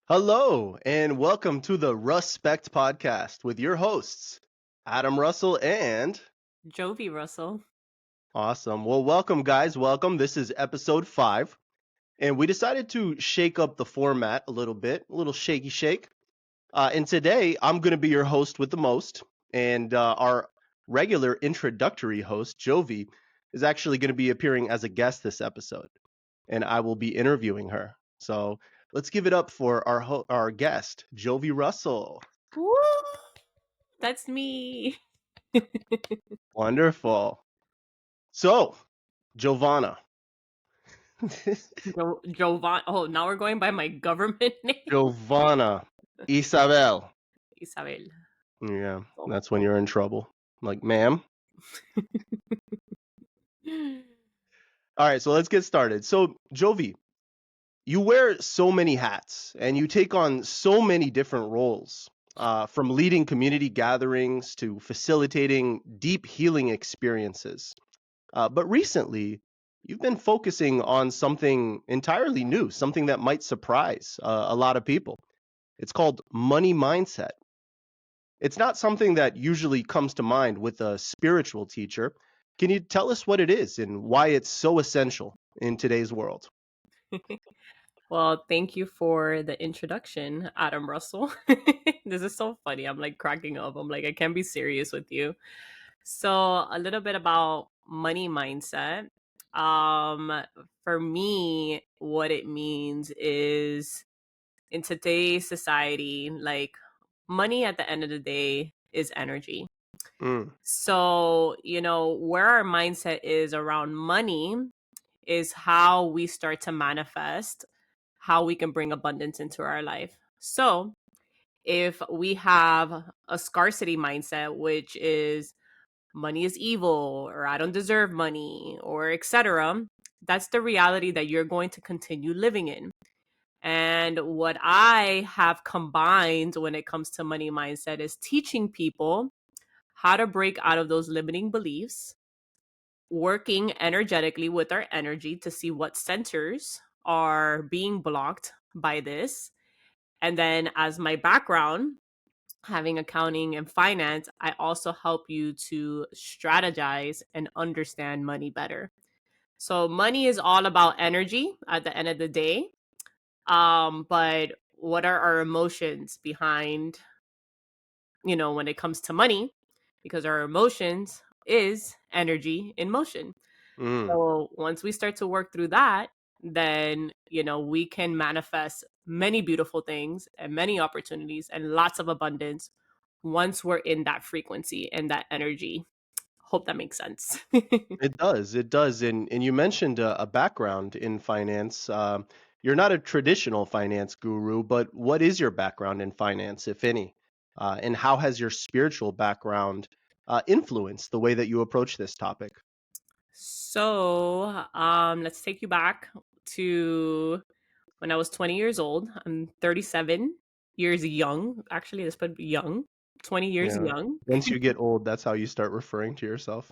Hello, and welcome to the Russpect Podcast with your hosts, Adam Russell and Jovi Russell. Awesome. Well, welcome, guys. Welcome. This is episode 5, and we decided to shake up the format a little bit, a little shaky shake. And today, I'm going to be your host with the most, and our regular introductory host, Jovi, is actually going to be appearing as a guest this episode, and I will be interviewing her. So let's give it up for our guest, Jovi Russell. Woo! That's me. Wonderful. So, Giovanna. Jovan. Oh, now we're going by my government name. Giovanna. Isabel. Isabel. Yeah, Oh. that's when you're in trouble. Like, ma'am. All right, so let's get started. So, Jovi, you wear so many hats and you take on so many different roles, from leading community gatherings to facilitating deep healing experiences. But recently, you've been focusing on something entirely new, something that might surprise a lot of people. It's called money mindset. It's not something that usually comes to mind with a spiritual teacher. Can you tell us what it is and why it's so essential in today's world? Well, thank you for the introduction, Adam Russell. This is so funny. I'm like cracking up. I'm like, I can't be serious with you. So, a little bit about money mindset. Um, for me, what it means is in today's society, like money at the end of the day is energy. Mm, So, where our mindset is around money is how we start to manifest, how we can bring abundance into our life. So, if we have a scarcity mindset, which is money is evil or I don't deserve money or etc., that's the reality that you're going to continue living in. And what I have combined when it comes to money mindset is teaching people how to break out of those limiting beliefs, working energetically with our energy to see what centers are being blocked by this. And then, as my background, having accounting and finance, I also help you to strategize and understand money better. So, money is all about energy at the end of the day. But what are our emotions behind, when it comes to money? Because our emotions is energy in motion. mm. So once we start to work through that, then, we can manifest many beautiful things and many opportunities and lots of abundance once we're in that frequency and that energy. Hope that makes sense. It does. It does. And you mentioned a background in finance. You're not a traditional finance guru, but what is your background in finance, if any? And how has your spiritual background influenced the way that you approach this topic? So, let's take you back to when I was 20 years old. I'm 37 years young. Actually, let's put young, 20 years Yeah. young. Once you get old, that's how you start referring to yourself.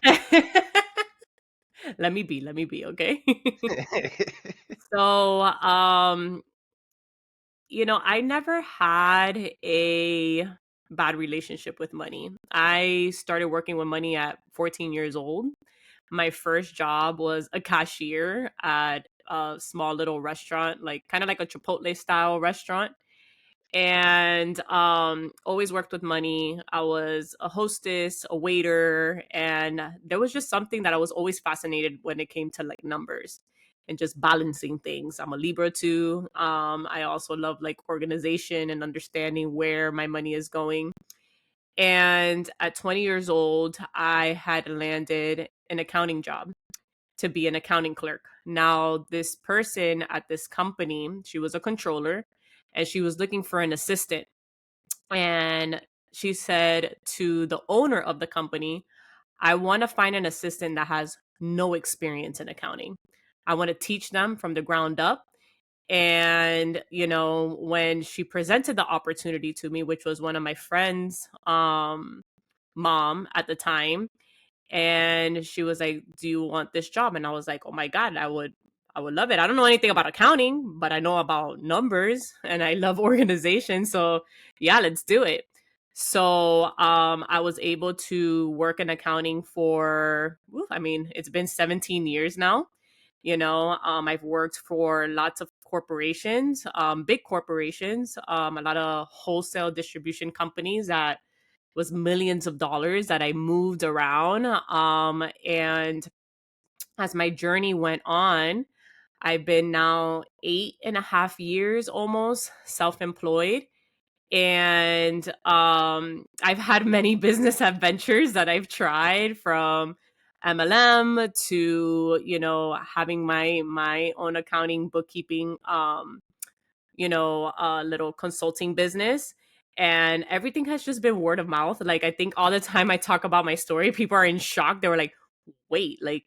Let me be, okay? So, I never had a bad relationship with money. I started working with money at 14 years old. My first job was a cashier at a small little restaurant, like kind of like a Chipotle style restaurant. And always worked with money. I was a hostess, a waiter, and there was just something that I was always fascinated when it came to like numbers and just balancing things. I'm a Libra too. I also love like organization and understanding where my money is going. And at 20 years old, I had landed an accounting job to be an accounting clerk. Now, this person at this company, she was a controller and she was looking for an assistant. And she said to the owner of the company, I want to find an assistant that has no experience in accounting. I want to teach them from the ground up. And, when she presented the opportunity to me, which was one of my friends' mom at the time, and she was like, do you want this job? And I was like, oh my God, I would love it. I don't know anything about accounting, but I know about numbers and I love organization. So yeah, let's do it. So I was able to work in accounting for, I mean, it's been 17 years now. I've worked for lots of corporations, big corporations, a lot of wholesale distribution companies that was millions of dollars that I moved around. And as my journey went on, I've been now 8.5 years almost self employed. And I've had many business adventures that I've tried, from MLM to, having my own accounting, bookkeeping, little consulting business. And everything has just been word of mouth. Like, I think all the time I talk about my story, people are in shock. They were like, wait, like,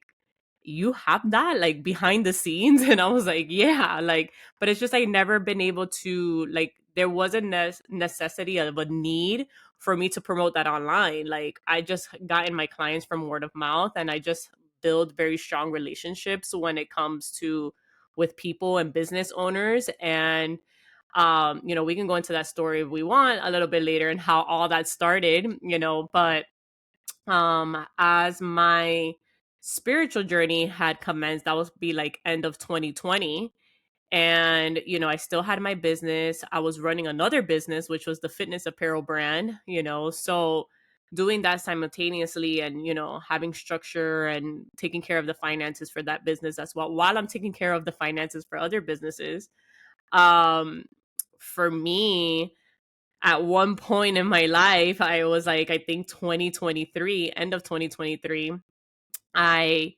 you have that like behind the scenes? And I was like, yeah, like, but it's just I never been able to, like, there was a necessity of a need for me to promote that online. Like, I just gotten my clients from word of mouth, and I just build very strong relationships when it comes to with people and business owners. And we can go into that story if we want a little bit later and how all that started, but as my spiritual journey had commenced, that would be like end of 2020. And I still had my business. I was running another business, which was the fitness apparel brand, so doing that simultaneously, and having structure and taking care of the finances for that business as well, while I'm taking care of the finances for other businesses. um for me, at one point in my life, I was like, I think 2023, end of 2023, I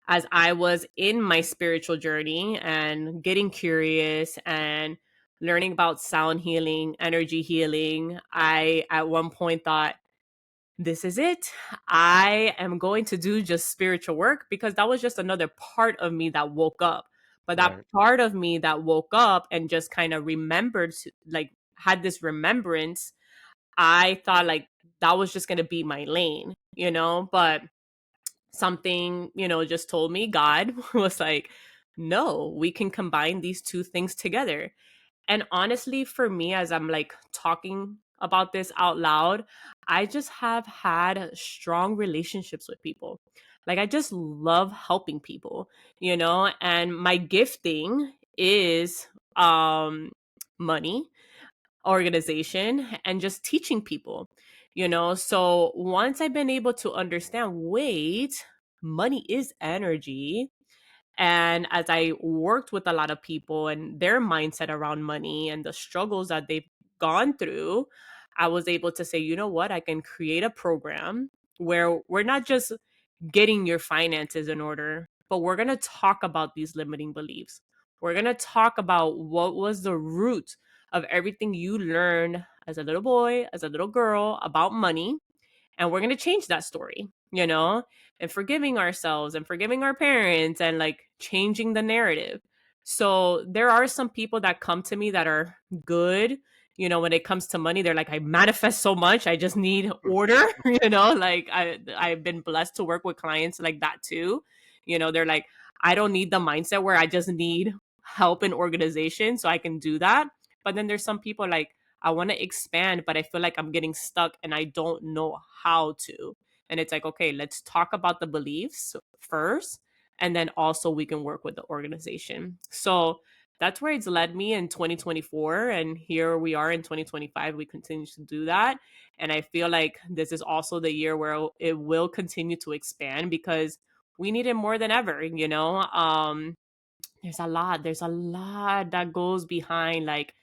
as I was in my spiritual journey and getting curious and learning about sound healing, energy healing, I at one point thought, this is it. I am going to do just spiritual work, because that was just another part of me that woke up. But that Right. part of me that woke up and just kind of remembered, like, had this remembrance, I thought like that was just going to be my lane, but something, just told me, God was like, no, we can combine these two things together. And honestly, for me, as I'm like talking about this out loud, I just have had strong relationships with people. Like, I just love helping people, and my gifting is money, organization, and just teaching people, so once I've been able to understand, wait, money is energy, and as I worked with a lot of people and their mindset around money and the struggles that they've gone through, I was able to say, you know what, I can create a program where we're not just getting your finances in order, but we're going to talk about these limiting beliefs. We're going to talk about what was the root of everything you learned as a little boy, as a little girl about money, and we're going to change that story, and forgiving ourselves and forgiving our parents and like changing the narrative. So there are some people that come to me that are good, when it comes to money. They're like, I manifest so much, I just need order. Like, I've been blessed to work with clients like that too. They're like, I don't need the mindset where I just need help in organization, so I can do that. But then there's some people like, I want to expand, but I feel like I'm getting stuck and I don't know how to. And it's like, okay, let's talk about the beliefs first, and then also we can work with the organization. So that's where it's led me in 2024. And here we are in 2025. We continue to do that. And I feel like this is also the year where it will continue to expand, because we need it more than ever, there's a lot that goes behind, like,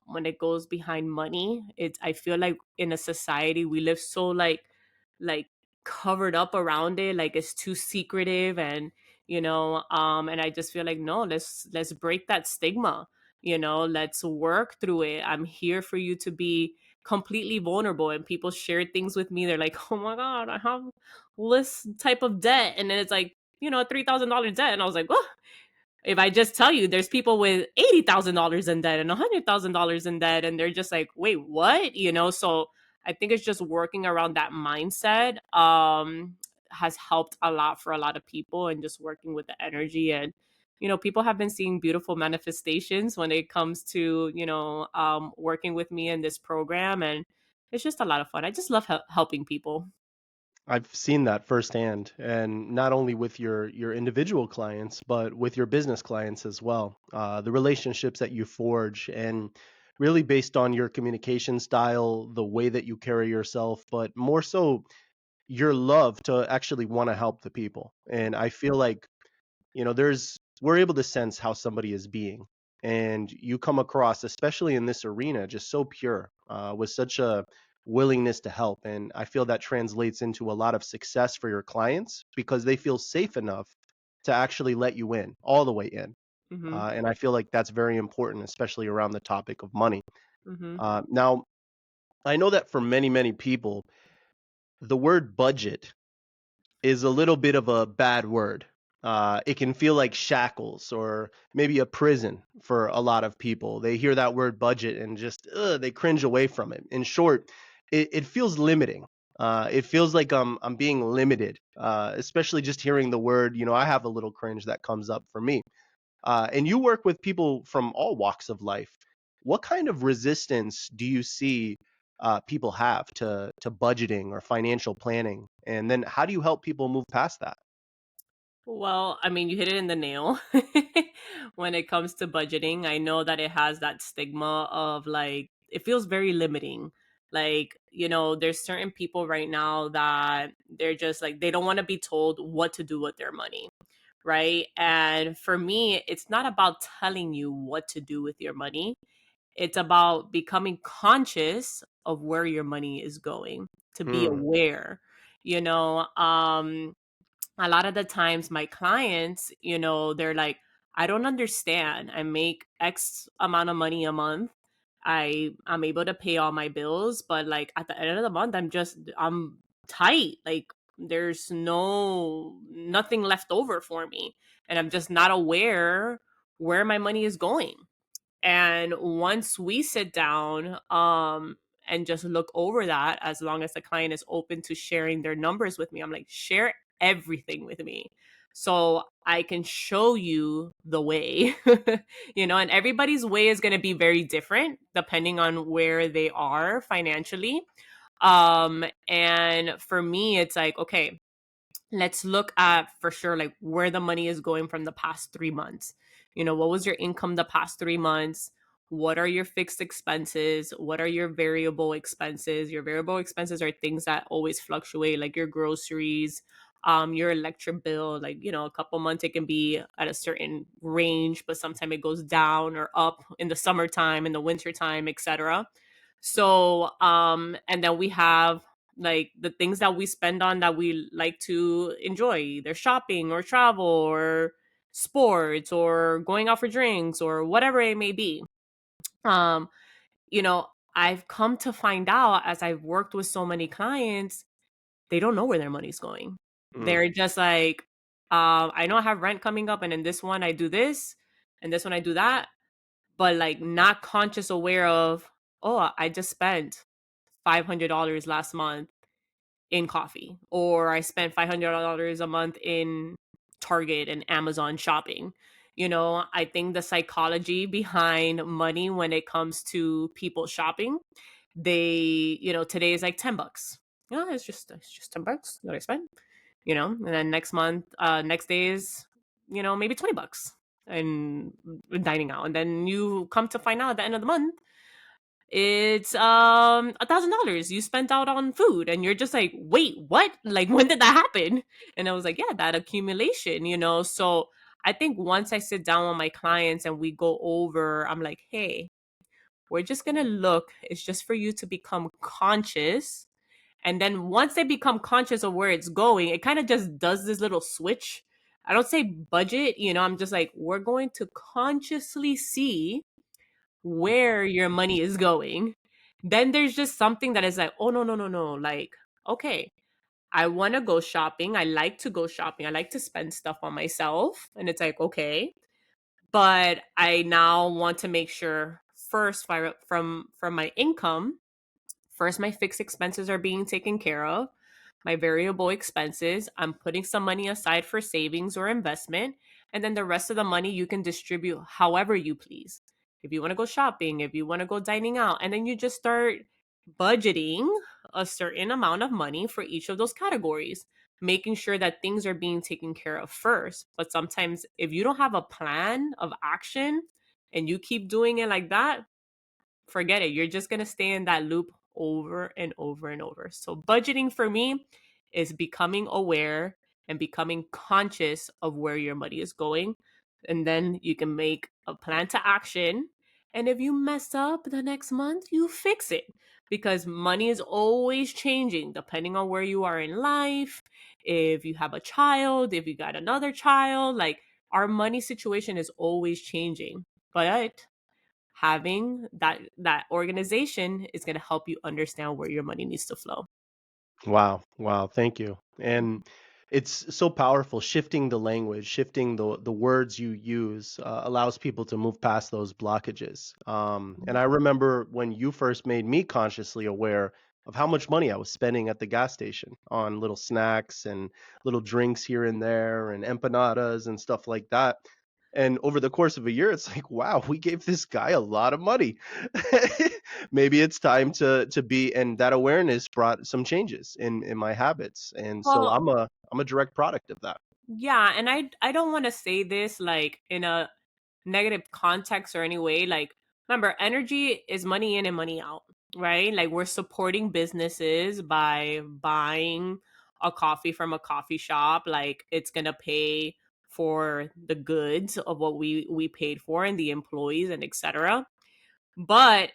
when it goes behind money. It's, I feel like in a society we live so like covered up around it, like it's too secretive. And and I just feel like, no, let's break that stigma. Let's work through it. I'm here for you to be completely vulnerable. And people share things with me, they're like, oh my god, I have this type of debt, and then it's like, a $3,000 debt, and I was like, oh, if I just tell you, there's people with $80,000 in debt and $100,000 in debt, and they're just like, wait, what? So I think it's just working around that mindset has helped a lot for a lot of people, and just working with the energy and people have been seeing beautiful manifestations when it comes to, working with me in this program. And it's just a lot of fun. I just love helping people. I've seen that firsthand, and not only with your individual clients, but with your business clients as well. The relationships that you forge, and really based on your communication style, the way that you carry yourself, but more so your love to actually want to help the people. And I feel like, there's we're able to sense how somebody is being, and you come across, especially in this arena, just so pure, with such a willingness to help. And I feel that translates into a lot of success for your clients because they feel safe enough to actually let you in all the way in. Hmm. And I feel like that's very important, especially around the topic of money. Hmm. Now, I know that for many, many people, the word budget is a little bit of a bad word. It can feel like shackles or maybe a prison for a lot of people. They hear that word budget and just they cringe away from it. In short, it feels limiting. It feels like I'm being limited, especially just hearing the word. I have a little cringe that comes up for me. And you work with people from all walks of life. What kind of resistance do you see people have to budgeting or financial planning? And then how do you help people move past that? Well, I mean, you hit it in the nail. When it comes to budgeting, I know that it has that stigma of like, it feels very limiting. Like, there's certain people right now that they're just like, they don't want to be told what to do with their money. Right. And for me, it's not about telling you what to do with your money. It's about becoming conscious of where your money is going, to be Mm, aware. You know, a lot of the times my clients, they're like, I don't understand. I make X amount of money a month. I'm able to pay all my bills, but like at the end of the month, I'm tight. Like there's nothing left over for me. And I'm just not aware where my money is going. And once we sit down and just look over that, as long as the client is open to sharing their numbers with me, I'm like, share everything with me so I can show you the way. And everybody's way is going to be very different depending on where they are financially. And for me, it's like, okay, let's look at for sure like where the money is going from the past 3 months. What was your income the past 3 months? What are your fixed expenses? What are your variable expenses? Your variable expenses are things that always fluctuate, like your groceries, your electric bill. Like, a couple months it can be at a certain range, but sometimes it goes down or up in the summertime, in the wintertime, etc. So, and then we have like the things that we spend on that we like to enjoy, either shopping or travel or sports or going out for drinks or whatever it may be. Um, you know, I've come to find out as I've worked with so many clients, they don't know where their money's going. mm, They're just like, I know I have rent coming up, and in this one I do this, and this one I do that, but like not conscious aware of, oh, I just spent $500 last month in coffee, or I spent $500 a month in Target and Amazon shopping. I think the psychology behind money when it comes to people shopping, today is like $10. Yeah, it's just $10 that I spent. And then next month, next day is, maybe $20 and dining out, and then you come to find out at the end of the month it's $1,000 you spent out on food, and you're just like, wait, what? Like, when did that happen? And I was like, yeah, that accumulation. So I think once I sit down with my clients and we go over, I'm like, hey, we're just gonna look. It's just for you to become conscious. And then once they become conscious of where it's going, it kind of just does this little switch. I don't say budget, I'm just like, we're going to consciously see where your money is going. Then there's just something that is like, oh, no, no, no, no. Like, okay, I want to go shopping. I like to go shopping. I like to spend stuff on myself. And it's like, okay. But I now want to make sure first from my income, first my fixed expenses are being taken care of. My variable expenses, I'm putting some money aside for savings or investment. And then the rest of the money you can distribute however you please. If you want to go shopping, if you want to go dining out, and then you just start budgeting a certain amount of money for each of those categories, making sure that things are being taken care of first. But sometimes if you don't have a plan of action and you keep doing it like that, forget it. You're just going to stay in that loop over and over and over. So, budgeting for me is becoming aware and becoming conscious of where your money is going. And then you can make a plan to action. And if you mess up the next month, you fix it because money is always changing depending on where you are in life. If you have a child, if you got another child, like our money situation is always changing. But having that organization is going to help you understand where your money needs to flow. Wow. Wow. Thank you. And it's so powerful. Shifting the language, shifting the words you use allows people to move past those blockages. And I remember when you first made me consciously aware of how much money I was spending at the gas station on little snacks and little drinks here and there and empanadas and stuff like that. And over the course of a year, it's like, wow, we gave this guy a lot of money. Maybe it's time to be, and that awareness brought some changes in my habits. And so Well, I'm a direct product of that. yeah, and I don't want to say this like in a negative context or any way. Like, remember, energy is money in and money out, right? Like, we're supporting businesses by buying a coffee from a coffee shop. Like, it's gonna pay for the goods of what we paid for and the employees and etc. But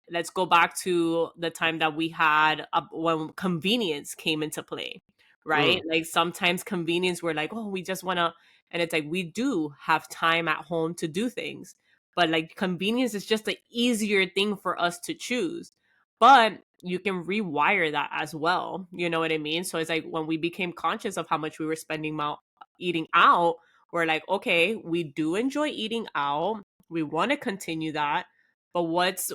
let's go back to the time that we had when convenience came into play, right? Mm, Like sometimes convenience, we're like, oh, we just want to, and it's like we do have time at home to do things, but like convenience is just an easier thing for us to choose. But you can rewire that as well. You know what I mean? So it's like when we became conscious of how much we were spending out eating out, we're like, okay, we do enjoy eating out. We want to continue that, but what's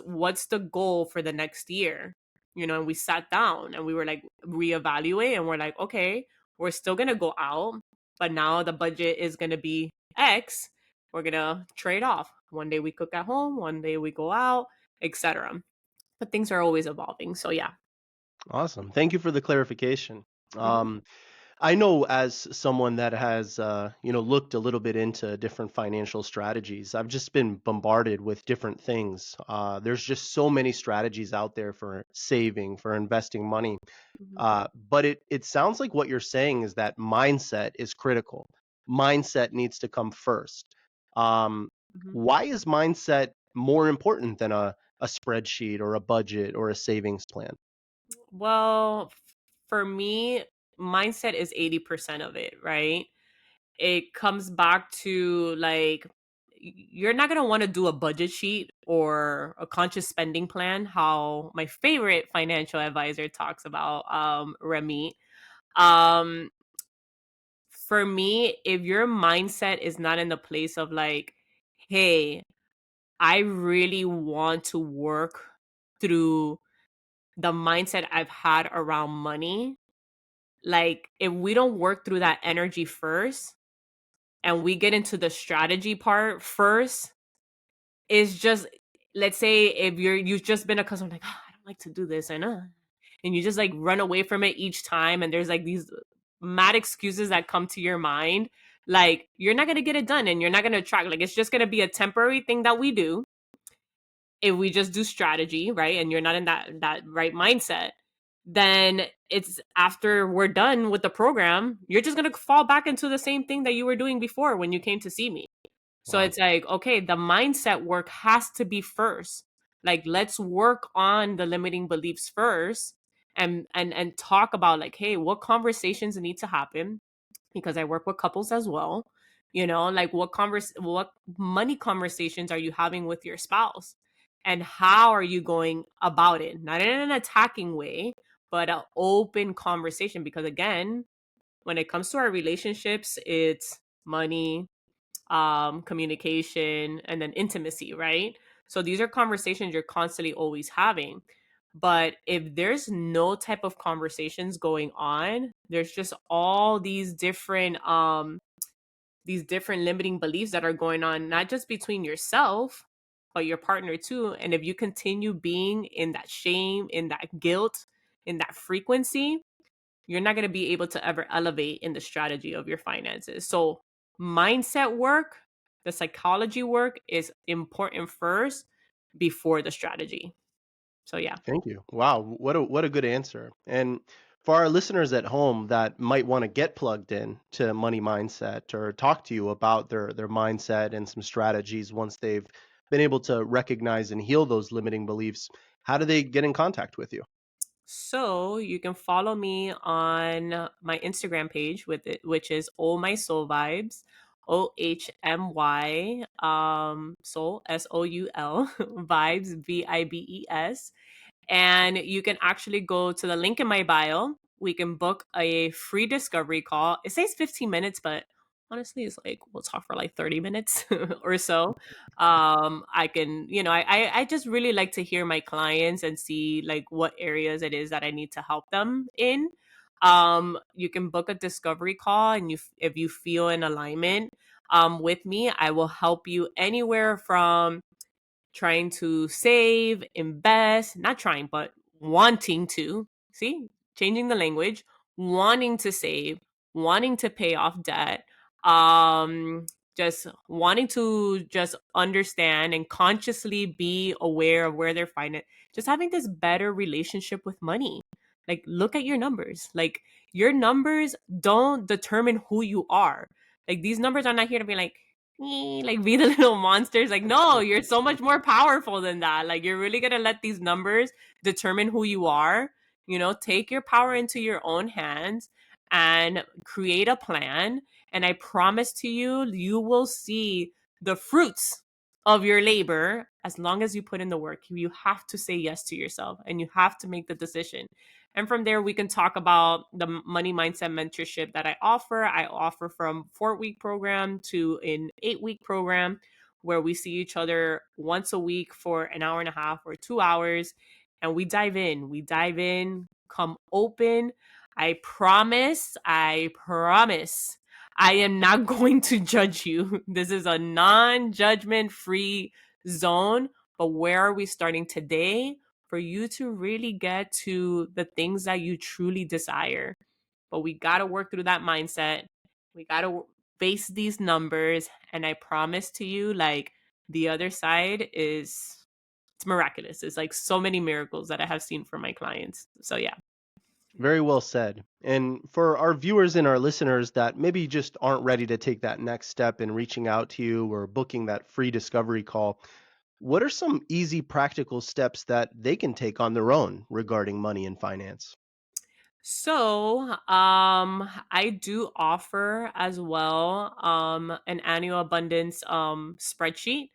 the goal for the next year? You know, and we sat down and we were like reevaluate, and we're like, okay, we're still gonna go out, but now the budget is gonna be X. We're gonna trade off. One day we cook at home, one day we go out, etc. But things are always evolving. So yeah. awesome. Thank you for the clarification. Mhm. Um, I know as someone that has, looked a little bit into different financial strategies, I've just been bombarded with different things. There's just so many strategies out there for saving, for investing money. Mhm. But it sounds like what you're saying is that mindset is critical. Mindset needs to come first. Um, Mhm. why is mindset more important than a spreadsheet or a budget or a savings plan? Well, for me, mindset is 80% of it, right? It comes back to like you're not going to want to do a budget sheet or a conscious spending plan, how my favorite financial advisor talks about, Remy. um for me, if your mindset is not in the place of like, hey, I really want to work through the mindset I've had around money, like if we don't work through that energy first and we get into the strategy part first, is just, let's say if you've just been a customer like, "Ah, I don't like to do this," and you just like run away from it each time, and there's like these mad excuses that come to your mind, like you're not gonna get it done and you're not gonna attract, like it's just gonna be a temporary thing that we do if we just do strategy, right? And you're not in that right mindset, then it's after we're done with the program, you're just gonna fall back into the same thing that you were doing before when you came to see me. So Wow. it's like, okay, the mindset work has to be first. Like, let's work on the limiting beliefs first, and talk about like, hey, what conversations need to happen, because I work with couples as well. You know, like what money conversations are you having with your spouse? And how are you going about it? Not in an attacking way, but an open conversation, because again, when it comes to our relationships, it's money, communication, and then intimacy, right? So these are conversations you're constantly always having. But if there's no type of conversations going on, there's just all these different these different limiting beliefs that are going on, not just between yourself, but your partner too. And if you continue being in that shame, in that guilt, in that frequency, you're not going to be able to ever elevate in the strategy of your finances. So, mindset work, the psychology work is important first before the strategy. So, yeah. Thank you. Wow, what a good answer. And for our listeners at home that might want to get plugged in to money mindset or talk to you about their mindset and some strategies once they've been able to recognize and heal those limiting beliefs, how do they get in contact with you? So you can follow me on my Instagram page with it, which is Oh My Soul Vibes, OHMY, Soul SOUL Vibes VIBES. And you can actually go to the link in my bio. We can book a free discovery call. It says 15 minutes, but honestly, it's like we'll talk for like 30 minutes or so. I can, I just really like to hear my clients and see like what areas it is that I need to help them in. You can book a discovery call, and if you feel in alignment with me, I will help you anywhere from trying to save, invest, not trying, but wanting to, see, changing the language, wanting to save, wanting to pay off debt, just wanting to just understand and consciously be aware of where they're finding, just having this better relationship with money. Like, look at your numbers. Like, your numbers don't determine who you are. Like, these numbers are not here to be like, like be the little monsters. Like, no, you're so much more powerful than that. Like, you're really gonna let these numbers determine who you are. Take your power into your own hands and create a plan. And I promise to you, you will see the fruits of your labor as long as you put in the work. You have to say yes to yourself, and you have to make the decision. And from there, we can talk about the money mindset mentorship that I offer. I offer from 4-week program to an 8-week program where we see each other once a week for an hour and a half or 2 hours. And we dive in. Come open. I promise, I am not going to judge you. This is a non judgment free zone. But where are we starting today? For you to really get to the things that you truly desire. But we got to work through that mindset. We got to base these numbers. And I promise to you, like, the other side it's miraculous. It's like so many miracles that I have seen from my clients. So, yeah. Very well said. And for our viewers and our listeners that maybe just aren't ready to take that next step in reaching out to you or booking that free discovery call, what are some easy practical steps that they can take on their own regarding money and finance? So, I do offer as well an annual abundance spreadsheet.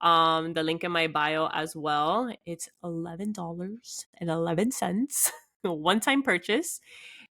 The link in my bio as well. It's $11.11, one-time purchase.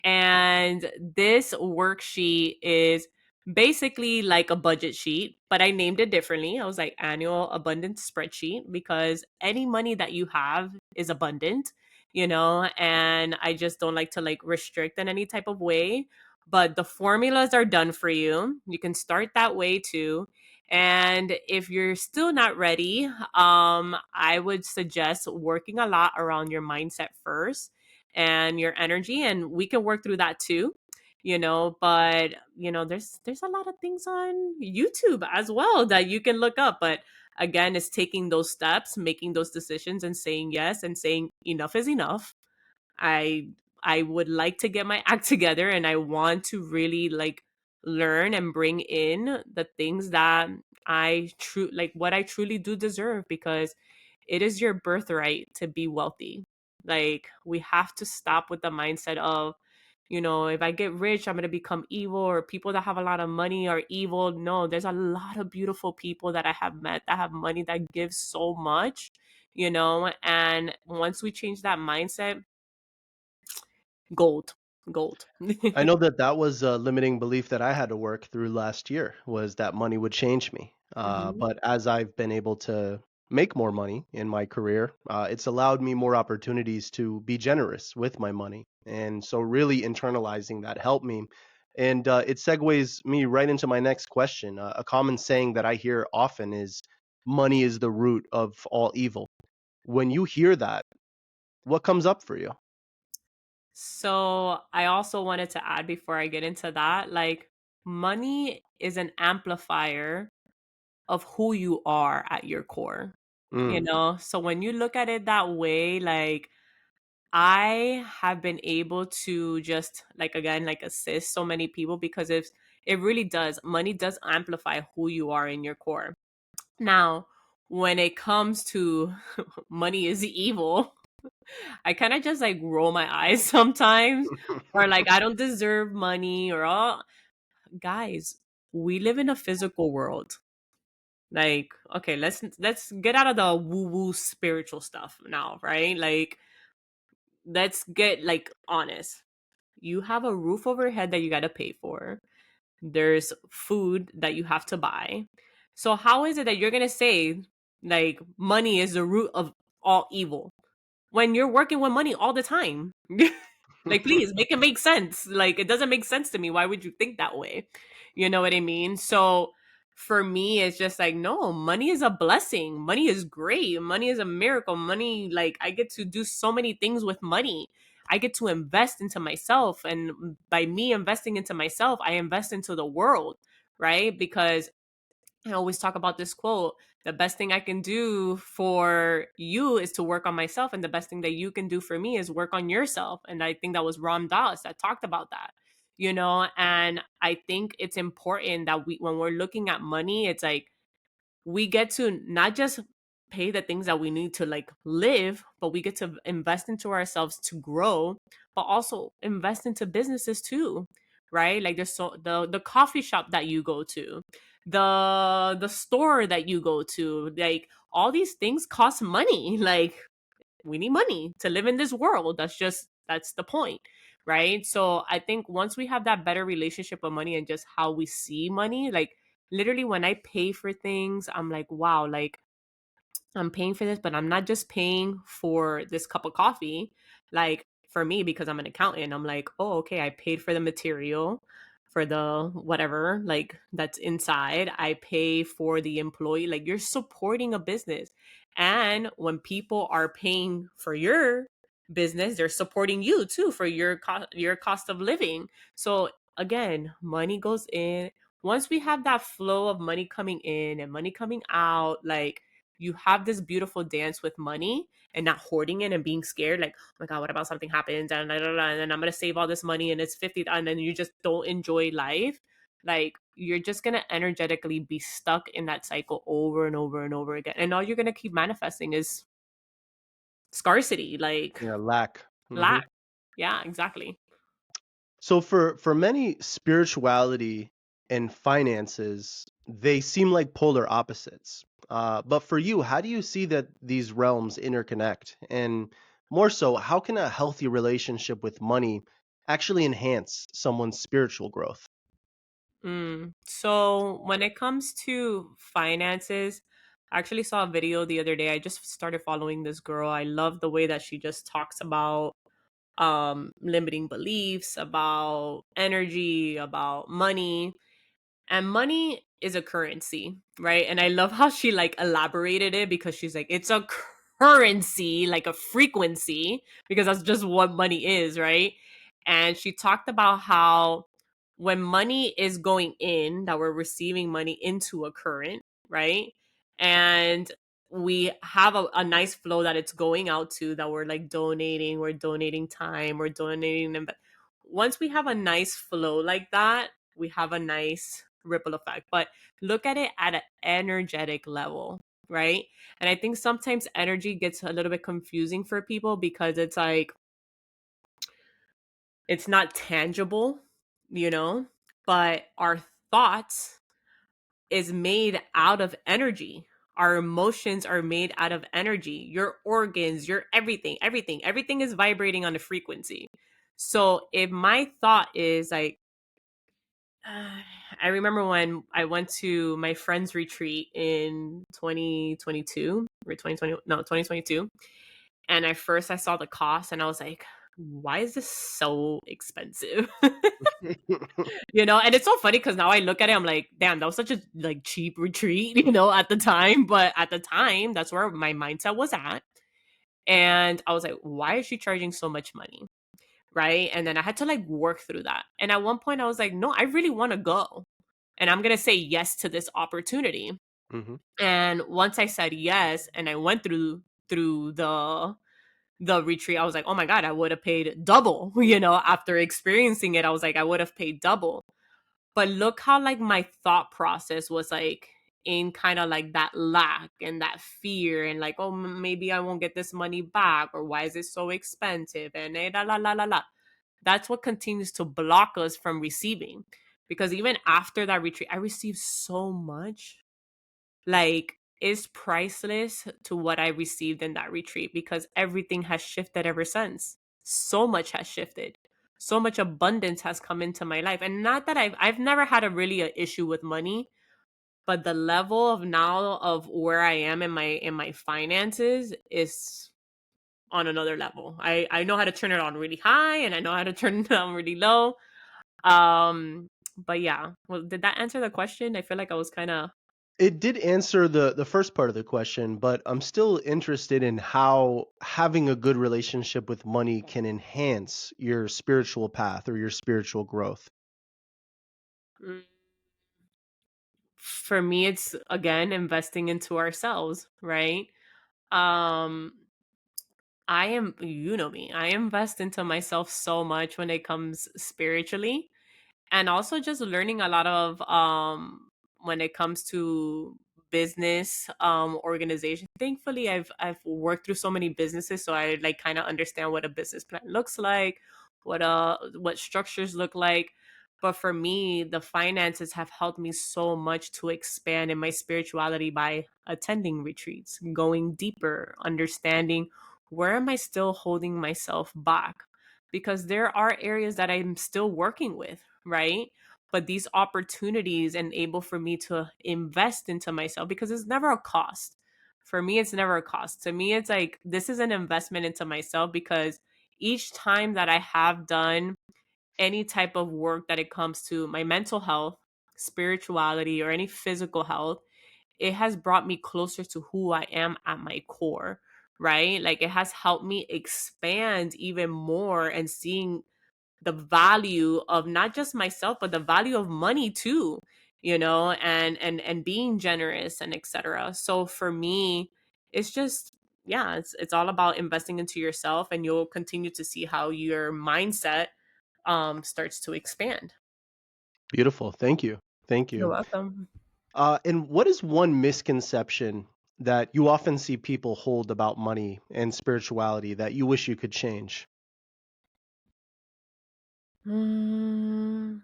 And this worksheet is basically like a budget sheet, but I named it differently. I was like annual abundance spreadsheet because any money that you have is abundant, and I just don't like to like restrict in any type of way. But the formulas are done for you. You can start that way too. And if you're still not ready, I would suggest working a lot around your mindset first and your energy, and we can work through that too. But there's a lot of things on YouTube as well that you can look up. But again, it's taking those steps, making those decisions, and saying yes, and saying enough is enough. I i would like to get my act together, and I want to really like learn and bring in the things that what I truly do deserve, because it is your birthright to be wealthy. Like, we have to stop with the mindset of, if I get rich, I'm going to become evil, or people that have a lot of money are evil. No, there's a lot of beautiful people that I have met that have money that gives so much, and once we change that mindset, gold, gold. I know that that was a limiting belief that I had to work through last year was that money would change me. Hmm. But as I've been able to make more money in my career, it's allowed me more opportunities to be generous with my money. And so really internalizing that helped me And it segues me right into my next question. A common saying that I hear often is money is the root of all evil. When you hear that, what comes up for you? So I also wanted to add before I get into that, like money is an amplifier of who you are at your core. You Mm. know, so when you look at it that way, like I have been able to just like again like assist so many people because if it really does, money does amplify who you are in your core. Now, when it comes to money is evil, I kind of just like roll my eyes sometimes, or like I don't deserve money, or oh, guys, we live in a physical world. Like, okay, let's get out of the woo woo spiritual stuff now, right? Like, let's get like honest. You have a roof over your head that you got to pay for. There's food that you have to buy. So how is it that you're gonna say like money is the root of all evil when you're working with money all the time? Like, please make it make sense. Like, it doesn't make sense to me. Why would you think that way? You know what I mean? So for me, it's just like, no, money is a blessing. Money is great. Money is a miracle. Money, like, I get to do so many things with money. I get to invest into myself. And by me investing into myself, I invest into the world, right? Because I always talk about this quote: the best thing I can do for you is to work on myself, and the best thing that you can do for me is work on yourself. And I think that was Ram Dass that talked about that, you know. And I think it's important that when we're looking at money, it's like we get to not just pay the things that we need to like live, but we get to invest into ourselves to grow, but also invest into businesses too, right? Like there's so the coffee shop that you go to, the store that you go to, like all these things cost money. Like we need money to live in this world. That's the point, right? So I think once we have that better relationship with money and just how we see money, like literally when I pay for things, I'm like, wow, like I'm paying for this, but I'm not just paying for this cup of coffee. Like for me, because I'm an accountant, I'm like, oh, okay, I paid for the material, for the whatever, like that's inside. I pay for the employee. Like you're supporting a business. And when people are paying for your business, they're supporting you too for your cost of living. So again, money goes in. Once we have that flow of money coming in and money coming out, like you have this beautiful dance with money and not hoarding it and being scared like, oh my god, what about something happens and, and then I'm gonna save all this money and it's 50 and then you just don't enjoy life. Like you're just gonna energetically be stuck in that cycle over and over and over again, and all you're gonna keep manifesting is scarcity, like Yeah, lack. lack. Yeah, exactly. So for many, spirituality and finances, they seem like polar opposites. But for you, how do you see that these realms interconnect? And more so, how can a healthy relationship with money actually enhance someone's spiritual growth? So when it comes to finances, I actually saw a video the other day. I just started following this girl. I love the way that she just talks about limiting beliefs, about energy, about money. And money is a currency, right? And I love how she like elaborated it because she's like, it's a currency, like a frequency, because that's just what money is, right? And she talked about how when money is going in, that we're receiving money into a current, right? And we have a nice flow that it's going out to, that we're donating time, we're donating them. But once we have a nice flow like that, we have a nice ripple effect. But look at it at an energetic level, right? And I think sometimes energy gets a little bit confusing for people because it's like it's not tangible, you know, but our thoughts is made out of energy. Our emotions are made out of energy. Your organs, your everything is vibrating on a frequency. So if my thought is like, I remember when I went to my friend's retreat in 2022 or 2020, no, 2022. And at first I saw the cost and I was like, why is this so expensive? You know, and it's so funny because now I look at it, I'm like, damn, that was such a like cheap retreat, you know, at the time. But at the time, that's where my mindset was at. And I was like, why is she charging so much money? Right. And then I had to like work through that. And at one point I was like, no, I really want to go. And I'm gonna say yes to this opportunity. Hmm. And once I said yes and I went through the retreat, I was like, oh my God, I would have paid double, you know, after experiencing it. I was like, I would have paid double. But look how like my thought process was like in kind of like that lack and that fear and like, oh, maybe I won't get this money back, or why is it so expensive, and la la la la la. That's what continues to block us from receiving. Because even after that retreat, I received so much. Like, it's priceless to what I received in that retreat, because everything has shifted ever since. So much has shifted. So much abundance has come into my life. And not that I've never had a really a issue with money, but the level of now of where I am in my finances is on another level. I know how to turn it on really high and I know how to turn it down really low. But yeah, well, did that answer the question? I feel like I was kind of. It did answer the first part of the question, but I'm still interested in how having a good relationship with money can enhance your spiritual path or your spiritual growth. Mm, for me, it's again investing into ourselves, right? Um, I am, you know me, I invest into myself so much when it comes spiritually, and also just learning a lot of when it comes to business organization. Thankfully, I've worked through so many businesses, so I like kind of understand what a business plan looks like, what structures look like. But for me, the finances have helped me so much to expand in my spirituality by attending retreats, going deeper, understanding where am I still holding myself back, because there are areas that I'm still working with, right? But these opportunities enable for me to invest into myself, because it's never a cost. For me, it's never a cost. To me, it's like this is an investment into myself, because each time that I have done any type of work that it comes to my mental health, spirituality, or any physical health, it has brought me closer to who I am at my core, right? Like it has helped me expand even more and seeing the value of not just myself but the value of money too, you know, and being generous and etc. So for me, it's just, yeah, it's all about investing into yourself, and you'll continue to see how your mindset starts to expand. Beautiful. Thank you. Thank You're you. welcome. And what is one misconception that you often see people hold about money and spirituality that you wish you could change? Mm,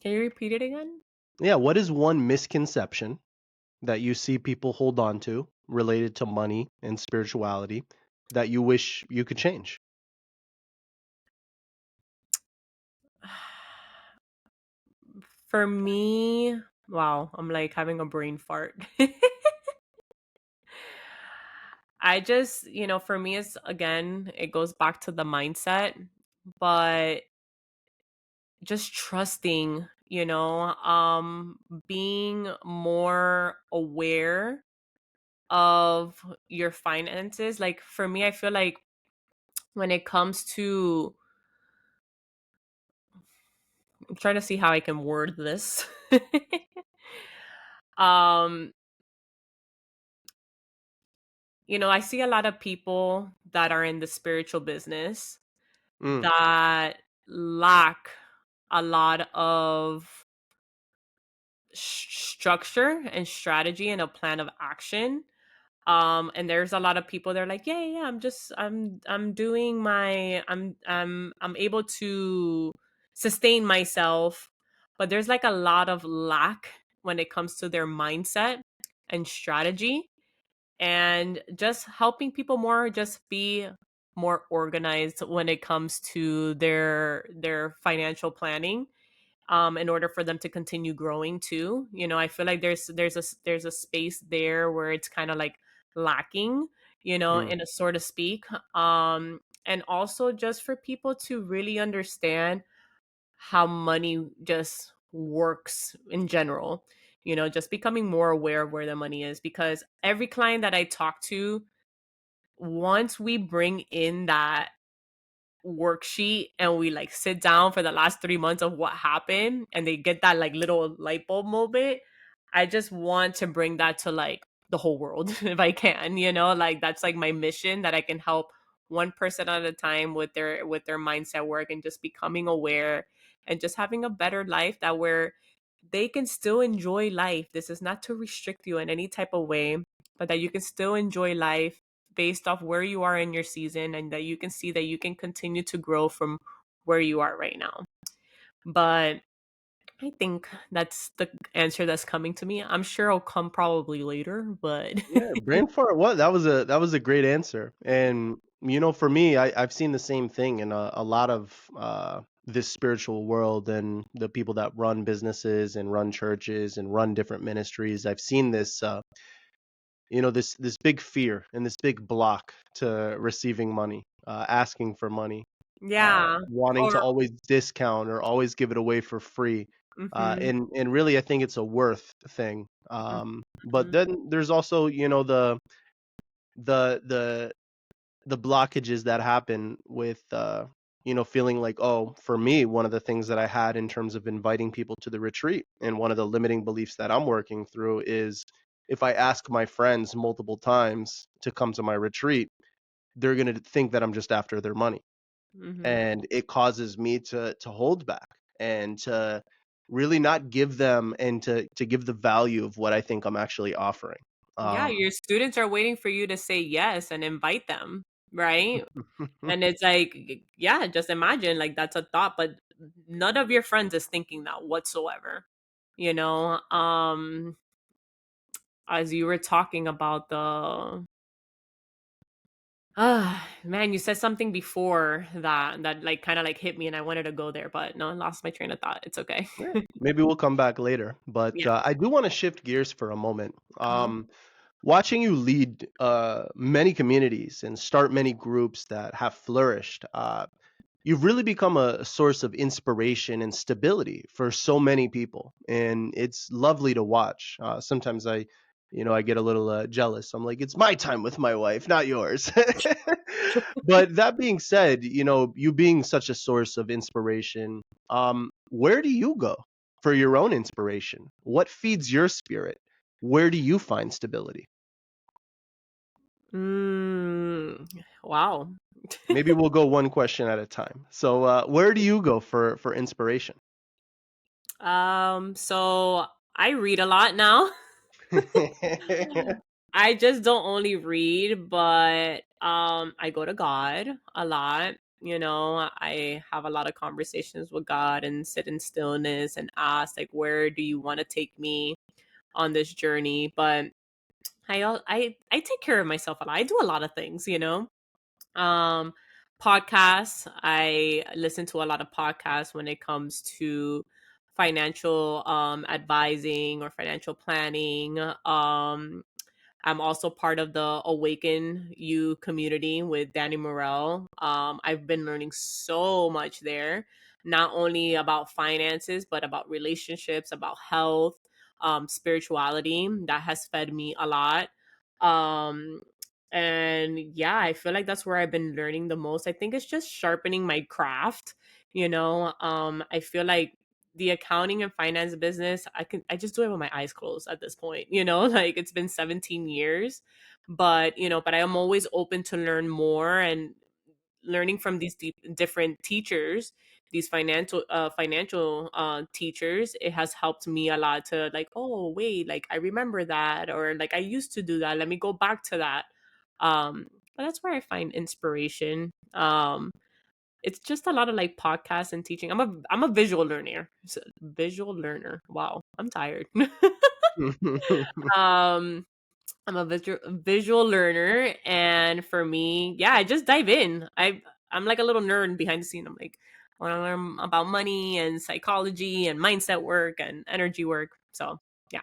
can you repeat it again? Yeah, what is one misconception that you see people hold on to related to money and spirituality that you wish you could change? For me, wow, I'm like having a brain fart. I just, you know, for me, it's again, it goes back to the mindset, but just trusting, you know, being more aware of your finances. Like for me, I feel like when it comes to, I'm trying to see how I can word this. um, you know, I see a lot of people that are in the spiritual business Mm, that lack a lot of structure and strategy and a plan of action. And there's a lot of people, they're like, yeah, I'm just I'm doing my I'm able to sustain myself, but there's like a lot of lack when it comes to their mindset and strategy, and just helping people more just be more organized when it comes to their financial planning, in order for them to continue growing too. You know, I feel like there's a space there where it's kind of like lacking, you know, mm, in a sort of speak. and also just for people to really understand how money just works in general. Just becoming more aware of where the money is, because every client that I talk to, once we bring in that worksheet and we like sit down for the last 3 months of what happened, and they get that like little light bulb moment, I just want to bring that to like the whole world if I can, like that's like my mission, that I can help one person at a time with their mindset work and just becoming aware and just having a better life, that where they can still enjoy life. This is not to restrict you in any type of way, but that you can still enjoy life based off where you are in your season, and that you can see that you can continue to grow from where you are right now. But I think that's the answer that's coming to me. I'm sure it'll come probably later, but Yeah, brain fart. What? That was a great answer. And for me, I've seen the same thing in a lot of this spiritual world, and the people that run businesses and run churches and run different ministries. I've seen this this big fear and this big block to receiving money, asking for money, yeah. wanting to Or always discount or always give it away for free. mhm, And really, I think it's a worth thing. But mhm. then there's also, the the the blockages that happen with feeling like, oh, for me, one of the things that I had in terms of inviting people to the retreat, and one of the limiting beliefs that I'm working through, is if I ask my friends multiple times to come to my retreat, they're going to think that I'm just after their money, Mhm. and it causes me to hold back and to really not give them, and to give the value of what I think I'm actually offering. Yeah, um your students are waiting for you to say yes and invite them, right? And it's like, yeah, just imagine like that's a thought, but none of your friends is thinking that whatsoever. You know, as you were talking about the man, you said something before that like kind of like hit me, and I wanted to go there, but no, I lost my train of thought. It's okay. Yeah, maybe we'll come back later, but Yeah. I do want to shift gears for a moment. Uh-huh. Watching you lead many communities and start many groups that have flourished, you've really become a source of inspiration and stability for so many people, and it's lovely to watch. Sometimes I get a little jealous. I'm like, it's my time with my wife, not yours. But that being said, you being such a source of inspiration, where do you go for your own inspiration? What feeds your spirit? Where do you find stability? Mm, wow. Maybe we'll go one question at a time. So, where do you go for inspiration? So I read a lot now. I just don't only read, but I go to God a lot. I have a lot of conversations with God and sit in stillness and ask like, where do you want to take me on this journey? But I take care of myself a lot. I do a lot of things, um podcasts. I listen to a lot of podcasts when it comes to financial advising or financial planning. I'm also part of the Awaken You community with Danny Morell. I've been learning so much there, not only about finances, but about relationships, about health, spirituality. That has fed me a lot. Um, and yeah, I feel like that's where I've been learning the most. I think it's just sharpening my craft. I feel like the accounting and finance business, I just do it with my eyes closed at this point, like it's been 17 years, but I am always open to learn more, and learning from these different teachers, these financial teachers. It has helped me a lot to like, oh wait, like I remember that, or like I used to do that, let me go back to that. But that's where I find inspiration. It's just a lot of like podcasts and teaching. I'm a visual learner. Visual learner. Wow, I'm tired. um, I'm a visual learner, and for me, yeah, I just dive in. I'm like a little nerd behind the scene. I'm like, I want to learn about money and psychology and mindset work and energy work. So yeah.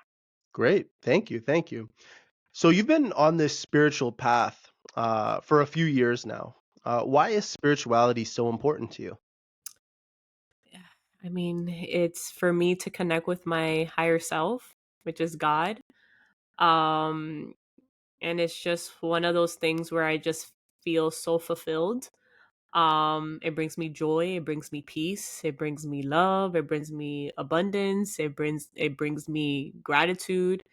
Great. Thank you. Thank you. So you've been on this spiritual path for a few years now. Why is spirituality so important to you? I mean, it's for me to connect with my higher self, which is God. Um, and it's just one of those things where I just feel so fulfilled. It brings me joy, it brings me peace, it brings me love, it brings me abundance, it brings me gratitude.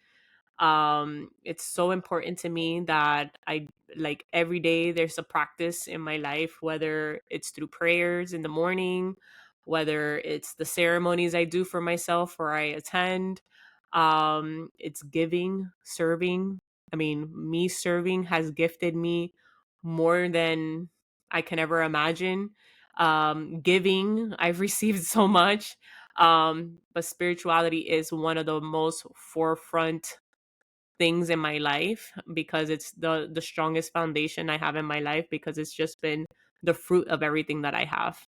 It's so important to me that I like every day there's a practice in my life, whether it's through prayers in the morning, whether it's the ceremonies I do for myself or I attend. It's giving, serving. I mean, me serving has gifted me more than I can ever imagine. Giving, I've received so much. But spirituality is one of the most forefront things in my life because it's the strongest foundation I have in my life because it's just been the fruit of everything that I have.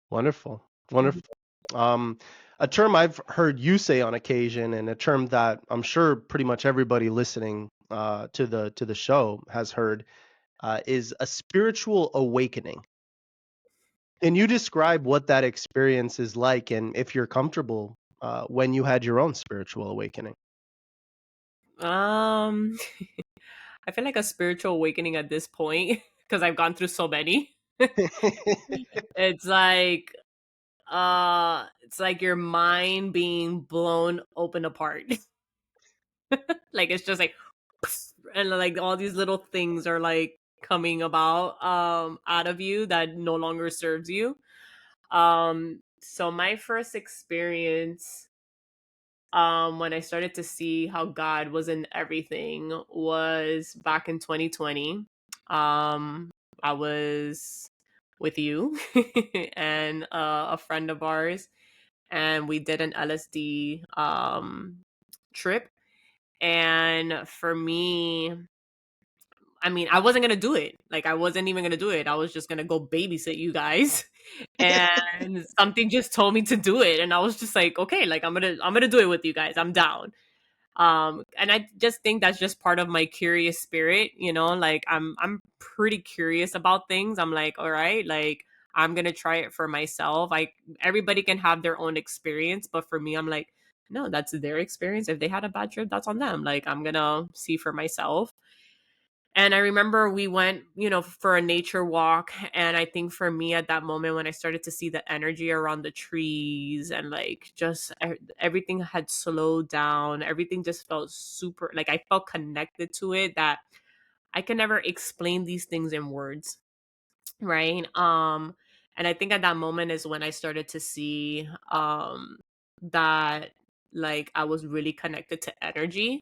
Wonderful. Mhm. Wonderful. Um, a term I've heard you say on occasion, and a term that I'm sure pretty much everybody listening to the show has heard, is a spiritual awakening. Can you describe what that experience is like, and if you're comfortable, when you had your own spiritual awakening? Um, I feel like a spiritual awakening at this point because I've gone through so many. It's like it's like your mind being blown open apart. Like it's just like and like all these little things are like coming about out of you that no longer serves you. So my first experience when I started to see how God was in everything was back in 2020. I was with you and a friend of ours, and we did an LSD trip. And for me, I mean, I wasn't gonna do it. Like, I wasn't even gonna do it. I was just gonna go babysit you guys, and something just told me to do it, and I was just like, okay, like I'm gonna do it with you guys. I'm down. And I just think that's just part of my curious spirit, you know. Like, I'm pretty curious about things. I'm like, all right, like I'm gonna try it for myself. Like, everybody can have their own experience, but for me, I'm like, no, that's their experience. If they had a bad trip, that's on them. Like, I'm gonna see for myself. And I remember we went, you know, for a nature walk. And I think for me at that moment, when I started to see the energy around the trees and like just everything had slowed down, everything just felt super, like I felt connected to it that I can never explain these things in words. Right. And I think at that moment is when I started to see that like I was really connected to energy.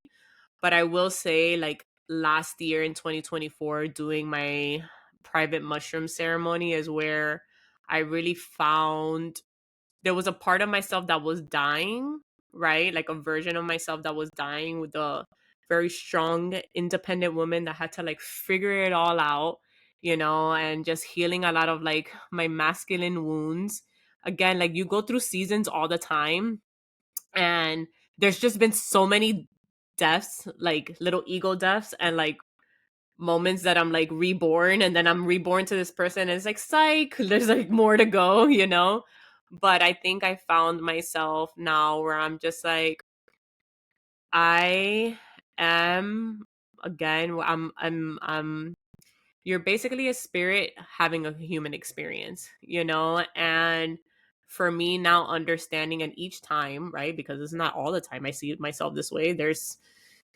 But I will say, like last year in 2024, doing my private mushroom ceremony is where I really found there was a part of myself that was dying, right? Like a version of myself that was dying with a very strong, independent woman that had to like figure it all out, you know, and just healing a lot of like my masculine wounds. Again, like you go through seasons all the time, and there's just been so many deaths, like little ego deaths, and like moments that I'm like reborn, and then I'm reborn to this person, and it's like psych, there's like more to go, you know. But I think I found myself now where I'm just like, I am again, I'm you're basically a spirit having a human experience, you know? And for me now understanding, and each time, right? Because it's not all the time I see myself this way. There's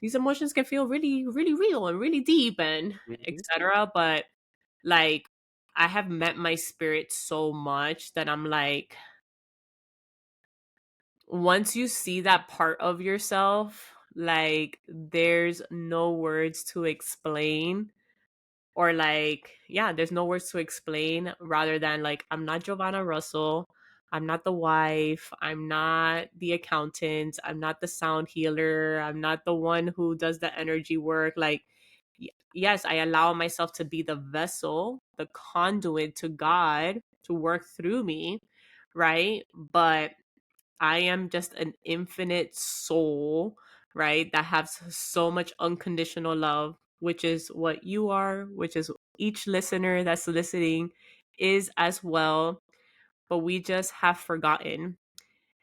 these emotions can feel really, really real and really deep and Mhm. etc. But like I have met my spirit so much that I'm like, once you see that part of yourself, like there's no words to explain, or like, yeah, there's no words to explain rather than like, I'm not Giovanna Russell, I'm not the wife, I'm not the accountant, I'm not the sound healer, I'm not the one who does the energy work. Like, yes, I allow myself to be the vessel, the conduit to God to work through me, right? But I am just an infinite soul, right? That has so much unconditional love, which is what you are, which is each listener that's listening is as well, but we just have forgotten.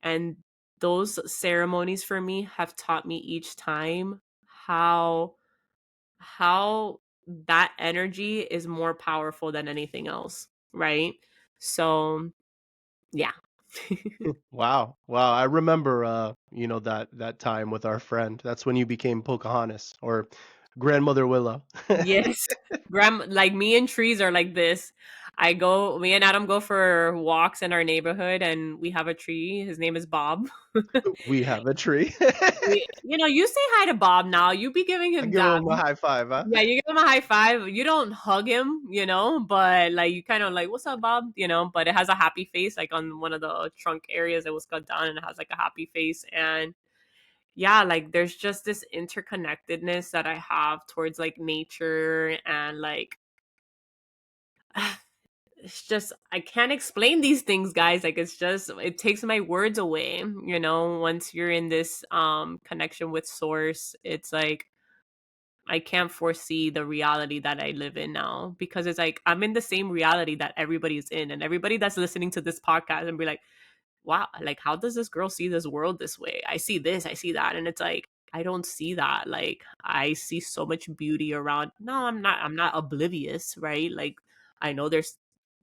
And those ceremonies for me have taught me each time how how that energy is more powerful than anything else, right? So, yeah. Wow. Wow. I remember that time with our friend. That's when you became Pocahontas or Grandmother Willow. Yes. Like me and trees are like this. Me and Adam go for walks in our neighborhood and we have a tree. His name is Bob. We have a tree. You say hi to Bob now. You be giving I him give dap. him a high five, huh? Yeah, you give him a high five. You don't hug him, but like you kind of like, what's up, Bob? But it has a happy face, like on one of the trunk areas that was cut down, and it has like a happy face. And yeah, like there's just this interconnectedness that I have towards like nature and like it's just I can't explain these things, guys. Like it takes my words away, once you're in this connection with source. It's like I can't foresee the reality that I live in now because it's like I'm in the same reality that everybody's in, and everybody that's listening to this podcast and be like, wow, like how does this girl see this world this way? I see this, I see that, and it's like I don't see that. Like I see so much beauty around. No, I'm not oblivious, right? Like I know there's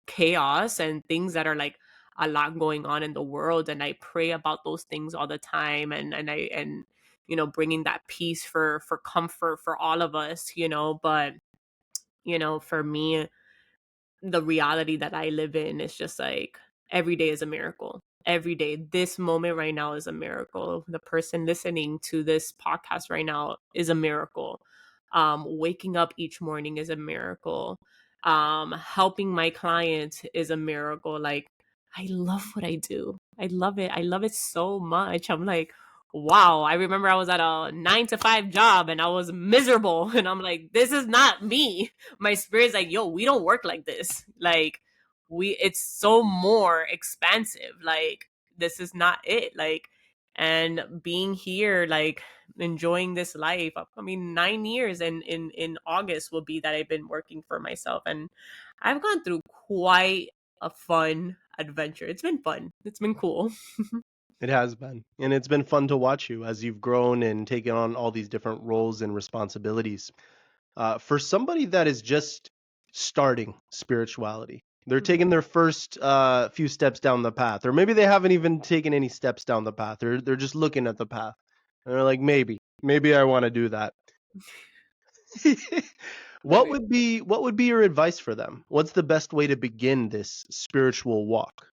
chaos and things that are like a lot going on in the world, and I pray about those things all the time, and bringing that peace for comfort for all of us, but for me, the reality that I live in is just like every day is a miracle. Every day, this moment right now is a miracle. The person listening to this podcast right now is a miracle. Waking up each morning is a miracle. Helping my clients is a miracle. Like, I love what I do. I love it. I love it so much. I'm like, wow. I remember I was at a 9 to 5 job and I was miserable. And I'm like, this is not me. My spirit's like, yo, we don't work like this. Like, it's so more expansive. Like, this is not it. Like, and being here, like, enjoying this life. I mean, 9 years in August will be that I've been working for myself. And I've gone through quite a fun adventure. It's been fun. It's been cool. It has been. And it's been fun to watch you as you've grown and taken on all these different roles and responsibilities. For somebody that is just starting spirituality, they're Mhm. taking their first few steps down the path, or maybe they haven't even taken any steps down the path. They're just looking at the path. And they're like, maybe I want to do that. What Maybe. would be your advice for them? What's the best way to begin this spiritual walk?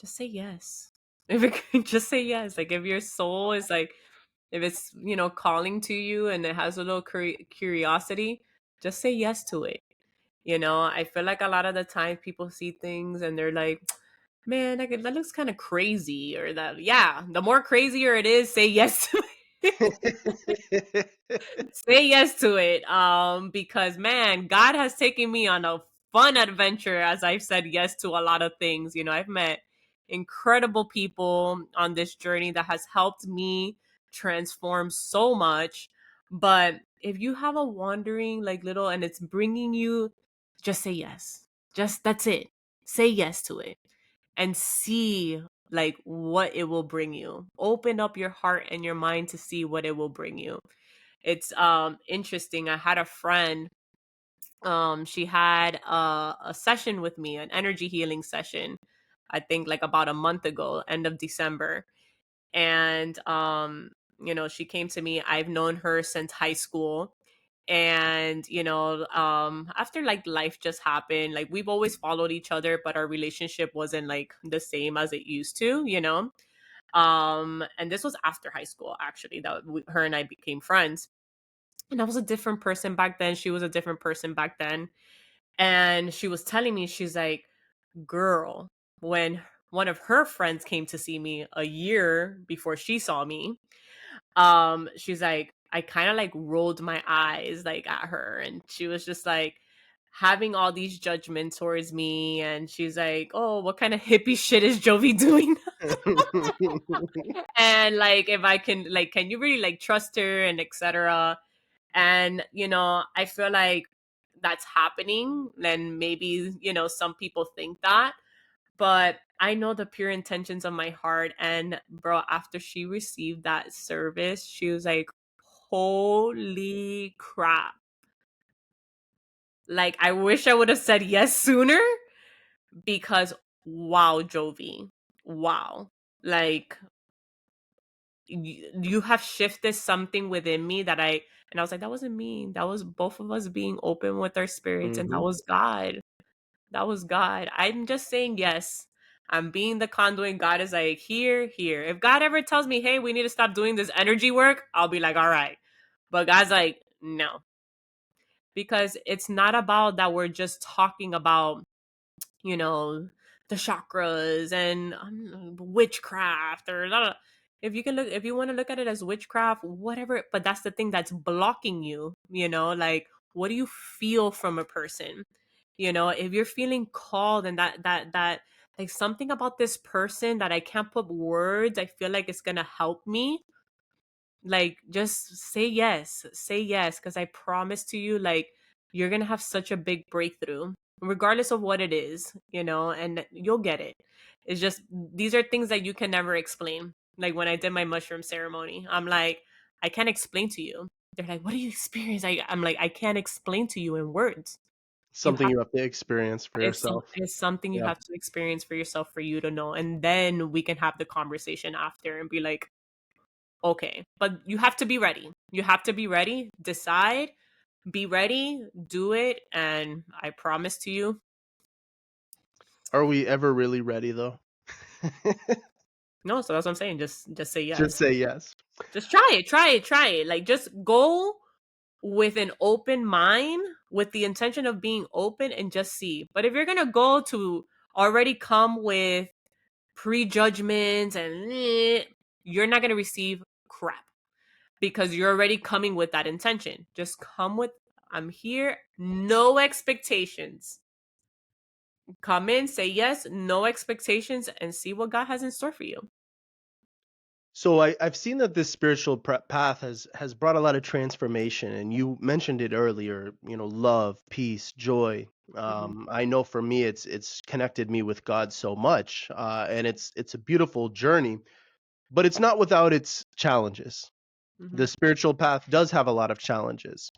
Just say yes. If it could just say yes. Like if your soul is like, if it's, calling to you and it has a little curiosity, just say yes to it. I feel like a lot of the time people see things and they're like, man, that looks kind of crazy, or that, yeah, the more crazier it is, say yes to say yes to it, because man, God has taken me on a fun adventure as I've said yes to a lot of things. I've met incredible people on this journey that has helped me transform so much. But if you have a wandering like little and it's bringing you, just say yes. Just that's it. Say yes to it and see like what it will bring you. Open up your heart and your mind to see what it will bring you. It's interesting. I had a friend, she had a session with me, an energy healing session, I think like about a month ago, end of December. And she came to me. I've known her since high school. And after like life just happened, like we've always followed each other, but our relationship wasn't like the same as it used to, and this was after high school actually, that her and I became friends. And I was a different person back then. She was a different person back then. And she was telling me, she's like, girl, when one of her friends came to see me a year before she saw me, she's like, I kind of like rolled my eyes like at her. And she was just like having all these judgments towards me. And she's like, oh, what kind of hippie shit is Jovi doing? And like, if I can, like, can you really like trust her and etc. And I feel like that's happening, then maybe, some people think that. But I know the pure intentions of my heart. And bro, after she received that service, she was like, holy crap. Like, I wish I would have said yes sooner, because wow, Jovi. Wow. Like, you have shifted something within me and I was like, that wasn't me. That was both of us being open with our spirits, and that Hmm. was God. That was God. I'm just saying yes. I'm being the conduit. God is like, here, here. If God ever tells me, hey, we need to stop doing this energy work, I'll be like, all right. But God's like, no. Because it's not about that we're just talking about, you know, the chakras and witchcraft or blah, blah. If you want to look at it as witchcraft, whatever, but that's the thing that's blocking you, like, what do you feel from a person? If you're feeling called, and that like something about this person that I can't put words, I feel like it's gonna help me, like, just say yes, because I promise to you, like, you're gonna have such a big breakthrough, regardless of what it is, and you'll get it. It's just, these are things that you can never explain. Like, when I did my mushroom ceremony, I'm like, I can't explain to you. They're like, what do you experience? I'm like, I can't explain to you in words. You Something have you have to experience for yourself. it's something you Yeah. have to experience for yourself, for you to know, and then we can have the conversation after and be like, okay. But you have to be ready. You have to be ready. Decide, be ready, do it, and I promise to you. Are we ever really ready though? No, so that's what I'm saying. Just say Just yes. say yes. Just try it. Like, just go with an open mind, with the intention of being open, and just see. But if you're gonna go to already come with prejudgments and you're not gonna receive crap, because you're already coming with that intention. Just come with, I'm here, no expectations. Come in, say yes, no expectations, and see what God has in store for you. So I've seen that this spiritual path has brought a lot of transformation, and you mentioned it earlier. Love, peace, joy. Mm-hmm. I know for me, it's connected me with God so much, and it's a beautiful journey. But it's not without its challenges. Mm-hmm. The spiritual path does have a lot of challenges.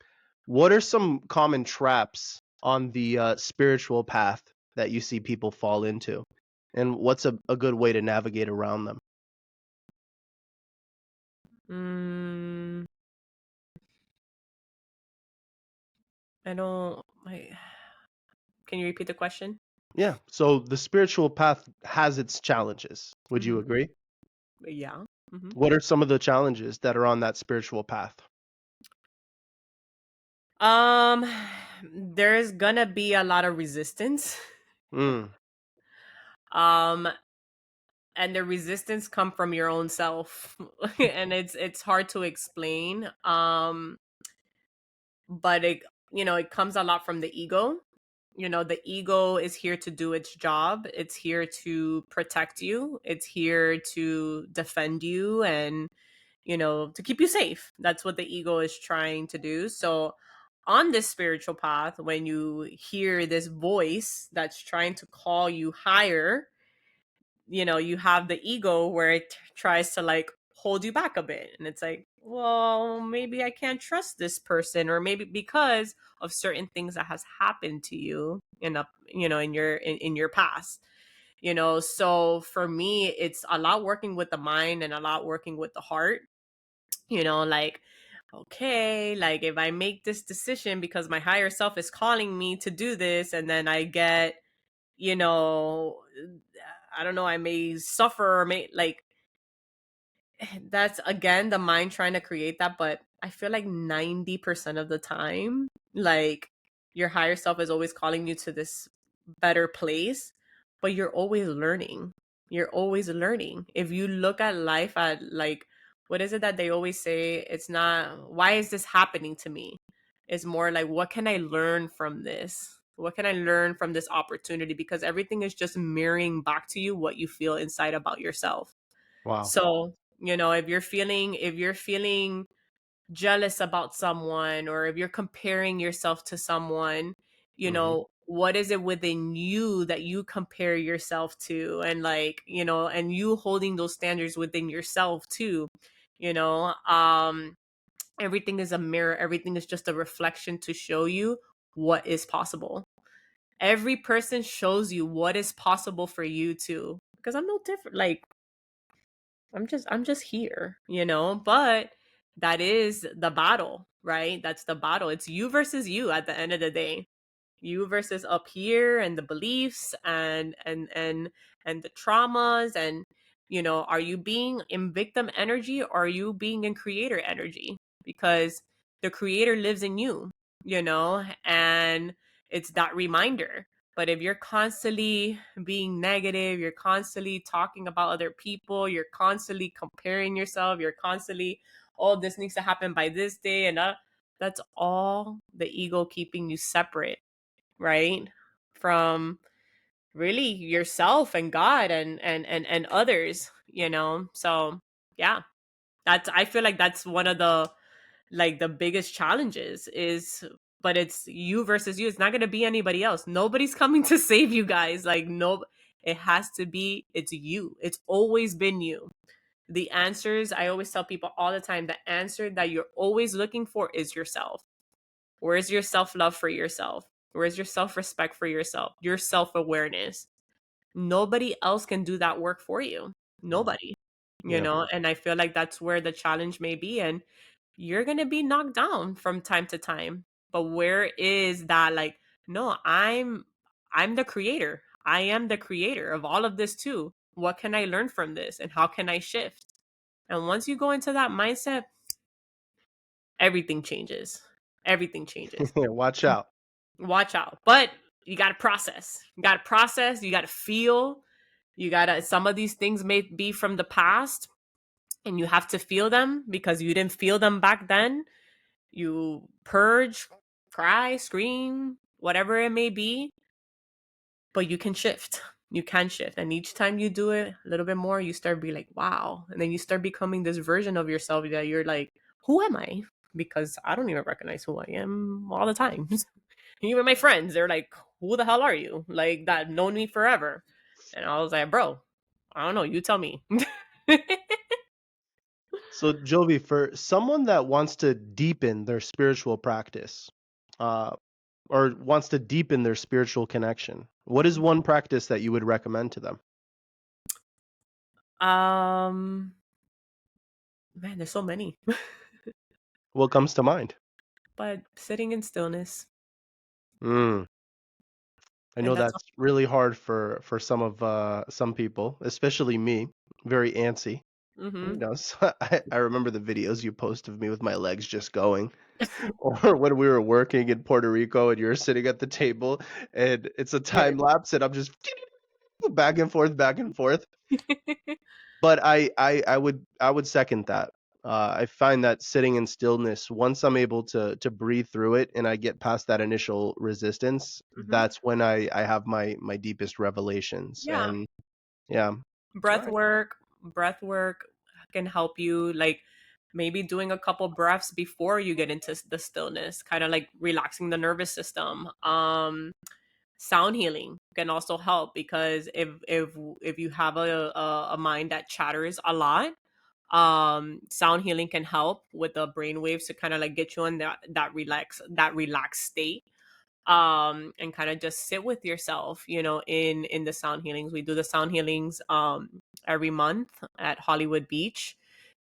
What are some common traps on the spiritual path that you see people fall into, and what's a good way to navigate around them? Mm, I don't. Can you repeat the question? Yeah. So the spiritual path has its challenges. Would you Mm-hmm. agree? Yeah. Mm-hmm. What are some of the challenges that are on that spiritual path? Um, there's gonna be a lot of resistance. Mm. Um, and the resistance come from your own self, and it's hard to explain. But it comes a lot from the ego. The ego is here to do its job. It's here to protect you. It's here to defend you, and to keep you safe. That's what the ego is trying to do. So on this spiritual path, when you hear this voice that's trying to call you higher, you have the ego where it tries to, like, hold you back a bit, and it's like, well, maybe I can't trust this person, or maybe because of certain things that has happened to you in your past. So for me, it's a lot working with the mind and a lot working with the heart. Like, okay, like, if I make this decision because my higher self is calling me to do this, and then I get, you know I don't know, I may suffer, or may, like, that's again the mind trying to create that. But I feel like 90% of the time, like, your higher self is always calling you to this better place, but you're always learning. You're always learning. If you look at life at, like, what is it that they always say? It's not, why is this happening to me? It's more like, what can I learn from this? What can I learn from this opportunity? Because everything is just mirroring back to you what you feel inside about yourself. Wow. So, if you're feeling jealous about someone, or if you're comparing yourself to someone, Hmm. what is it within you that you compare yourself to? And like, and you holding those standards within yourself too, you know, everything is a mirror, everything is just a reflection to show you what is possible. Every person shows you what is possible for you too, because I'm no different. Like, I'm just here, but that is the battle, right? That's the battle. It's you versus you at the end of the day. You versus up here, and the beliefs, and the traumas, and are you being in victim energy, or are you being in creator energy? Because the creator lives in you, and it's that reminder. But if you're constantly being negative, you're constantly talking about other people, you're constantly comparing yourself, you're constantly, oh, this needs to happen by this day, and that's all the ego keeping you separate, right? From really yourself and God, and others, So yeah, I feel like that's one of the, like, the biggest challenges is, but it's you versus you. It's not going to be anybody else. Nobody's coming to save you guys. Like, no, it has to be, it's you. It's always been you. The answers, I always tell people all the time, the answer that you're always looking for is yourself. Where's your self-love for yourself? Where's your self-respect for yourself? Your self-awareness? Nobody else can do that work for you. Nobody. Yeah. And I feel like that's where the challenge may be. And you're going to be knocked down from time to time. But where is that, like, no, I'm the creator. I am the creator of all of this too. What can I learn from this, and how can I shift? And once you go into that mindset, everything changes. Everything changes. Watch out. Watch out. But you got to process. You got to process, you got to feel. You got to, some of these things may be from the past, and you have to feel them because you didn't feel them back then. You purge, cry, scream, whatever it may be, but you can shift. You can shift. And each time you do it a little bit more, you start being like, wow. And then you start becoming this version of yourself that you're like, who am I? Because I don't even recognize who I am all the time. Even my friends, they're like, who the hell are you? Like, that known me forever. And I was like, bro, I don't know. You tell me. So, Jovi, for someone that wants to deepen their spiritual practice, uh, or wants to deepen their spiritual connection, what is one practice that you would recommend to them? um, Man, there's so many. What comes to mind? But sitting in stillness, Mm, I and know that's that's really hard for some people, especially me, very antsy. mm-hmm. So I remember the videos you post of me with my legs just going, or when we were working in Puerto Rico and you're sitting at the table and it's a time lapse and I'm just back and forth, back and forth. But I would second that. I find that sitting in stillness, once I'm able to breathe through it and I get past that initial resistance, Mm-hmm. that's when I have my deepest revelations. Yeah, And yeah. All breath right. work, breath work can help you. Like, maybe doing a couple breaths before you get into the stillness, kind of like relaxing the nervous system. Sound healing can also help, because if you have a mind that chatters a lot, sound healing can help with the brain waves to kind of like get you in that relaxed state, and kind of just sit with yourself, in the sound healings. We do the sound healings every month at Hollywood Beach,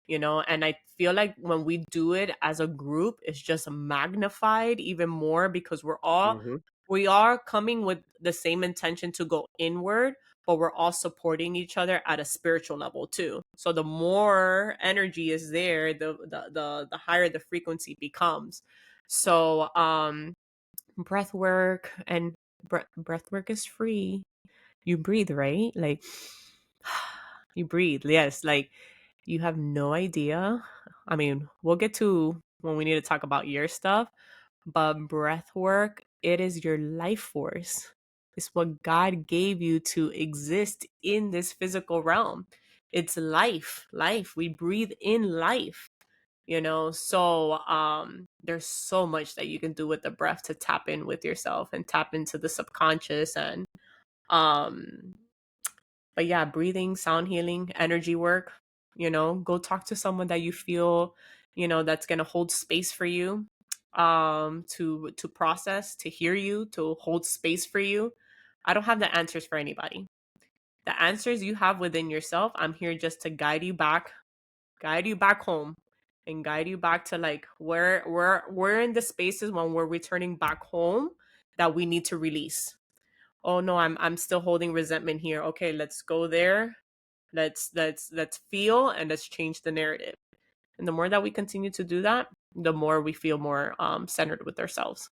and I feel like when we do it as a group, it's just magnified even more, because Hmm. we are coming with the same intention to go inward, but we're all supporting each other at a spiritual level too. So the more energy is there, the higher the frequency becomes. So breath work, and breath work is free. You breathe, right? Like, you breathe. Yes, like, you have no idea. I mean, we'll get to when we need to talk about your stuff, but breath work, it is your life force. It's what God gave you to exist in this physical realm. It's life. We breathe in life. So there's so much that you can do with the breath to tap in with yourself and tap into the subconscious. And um but yeah, breathing, sound healing, energy work, go talk to someone that you feel, that's going to hold space for you, to process, to hear you, to hold space for you. I don't have the answers for anybody. The answers you have within yourself, I'm here just to guide you back home, and guide you back to like where we're in the spaces when we're returning back home that we need to release. Oh no, I'm still holding resentment here. Okay, let's go there. Let's feel, and let's change the narrative. And the more that we continue to do that, the more we feel more centered with ourselves.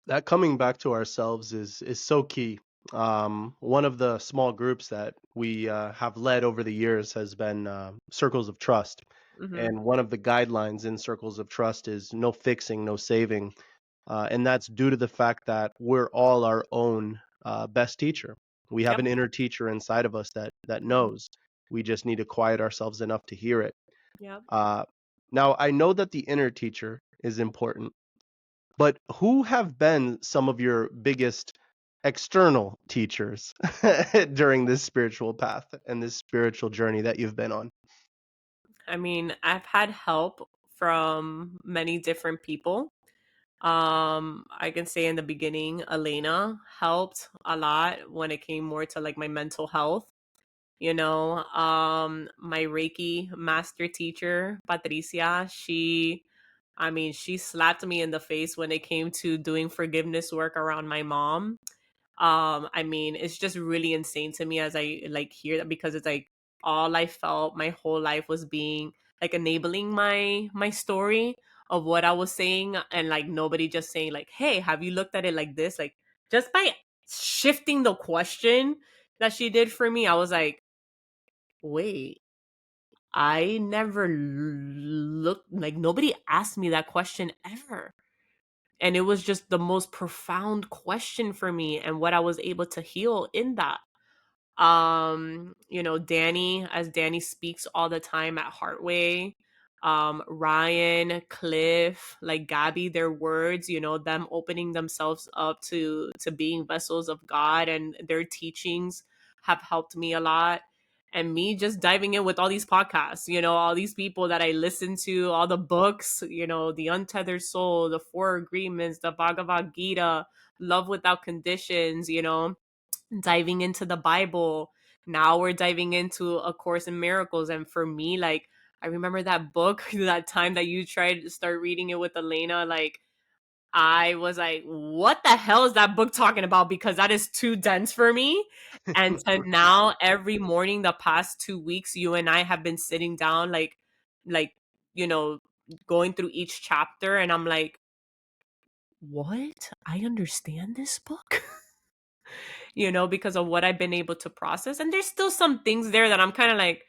That coming back to ourselves is so key. One of the small groups that we have led over the years has been circles of trust, Mm-hmm. and one of the guidelines in circles of trust is no fixing, no saving, and that's due to the fact that we're all our own best teacher. We have Yep. an inner teacher inside of us that Mm-hmm. knows. We just need to quiet ourselves enough to hear it. Yep. Uh, Now, I know that the inner teacher is important, but who have been some of your biggest external teachers during this spiritual path and this spiritual journey that you've been on? I mean, I've had help from many different people. I can say in the beginning, Elena helped a lot when it came more to like my mental health. My Reiki master teacher, Patricia, she slapped me in the face when it came to doing forgiveness work around my mom. It's just really insane to me as I like hear that, because it's like all I felt my whole life was being like enabling my story of what I was saying, and like nobody just saying like, hey, have you looked at it like this? Like, just by shifting the question that she did for me, I was like, wait, I never looked, like nobody asked me that question ever. And it was just the most profound question for me, and what I was able to heal in that. Danny, as Danny speaks all the time at Heartway, Ryan, Cliff, like Gabby, their words, them opening themselves up to being vessels of God, and their teachings have helped me a lot. And me just diving in with all these podcasts, all these people that I listen to, all the books, The Untethered Soul, The Four Agreements, the Bhagavad Gita, Love Without Conditions, diving into the Bible. Now we're diving into A Course in Miracles. And for me, like, I remember that book, that time that you tried to start reading it with Elena, like, I was like, what the hell is that book talking about? Because that is too dense for me. And to now, every morning, the past 2 weeks, you and I have been sitting down, like, you know, going through each chapter. And I'm like, what? I understand this book? Because of what I've been able to process. And there's still some things there that I'm kind of like,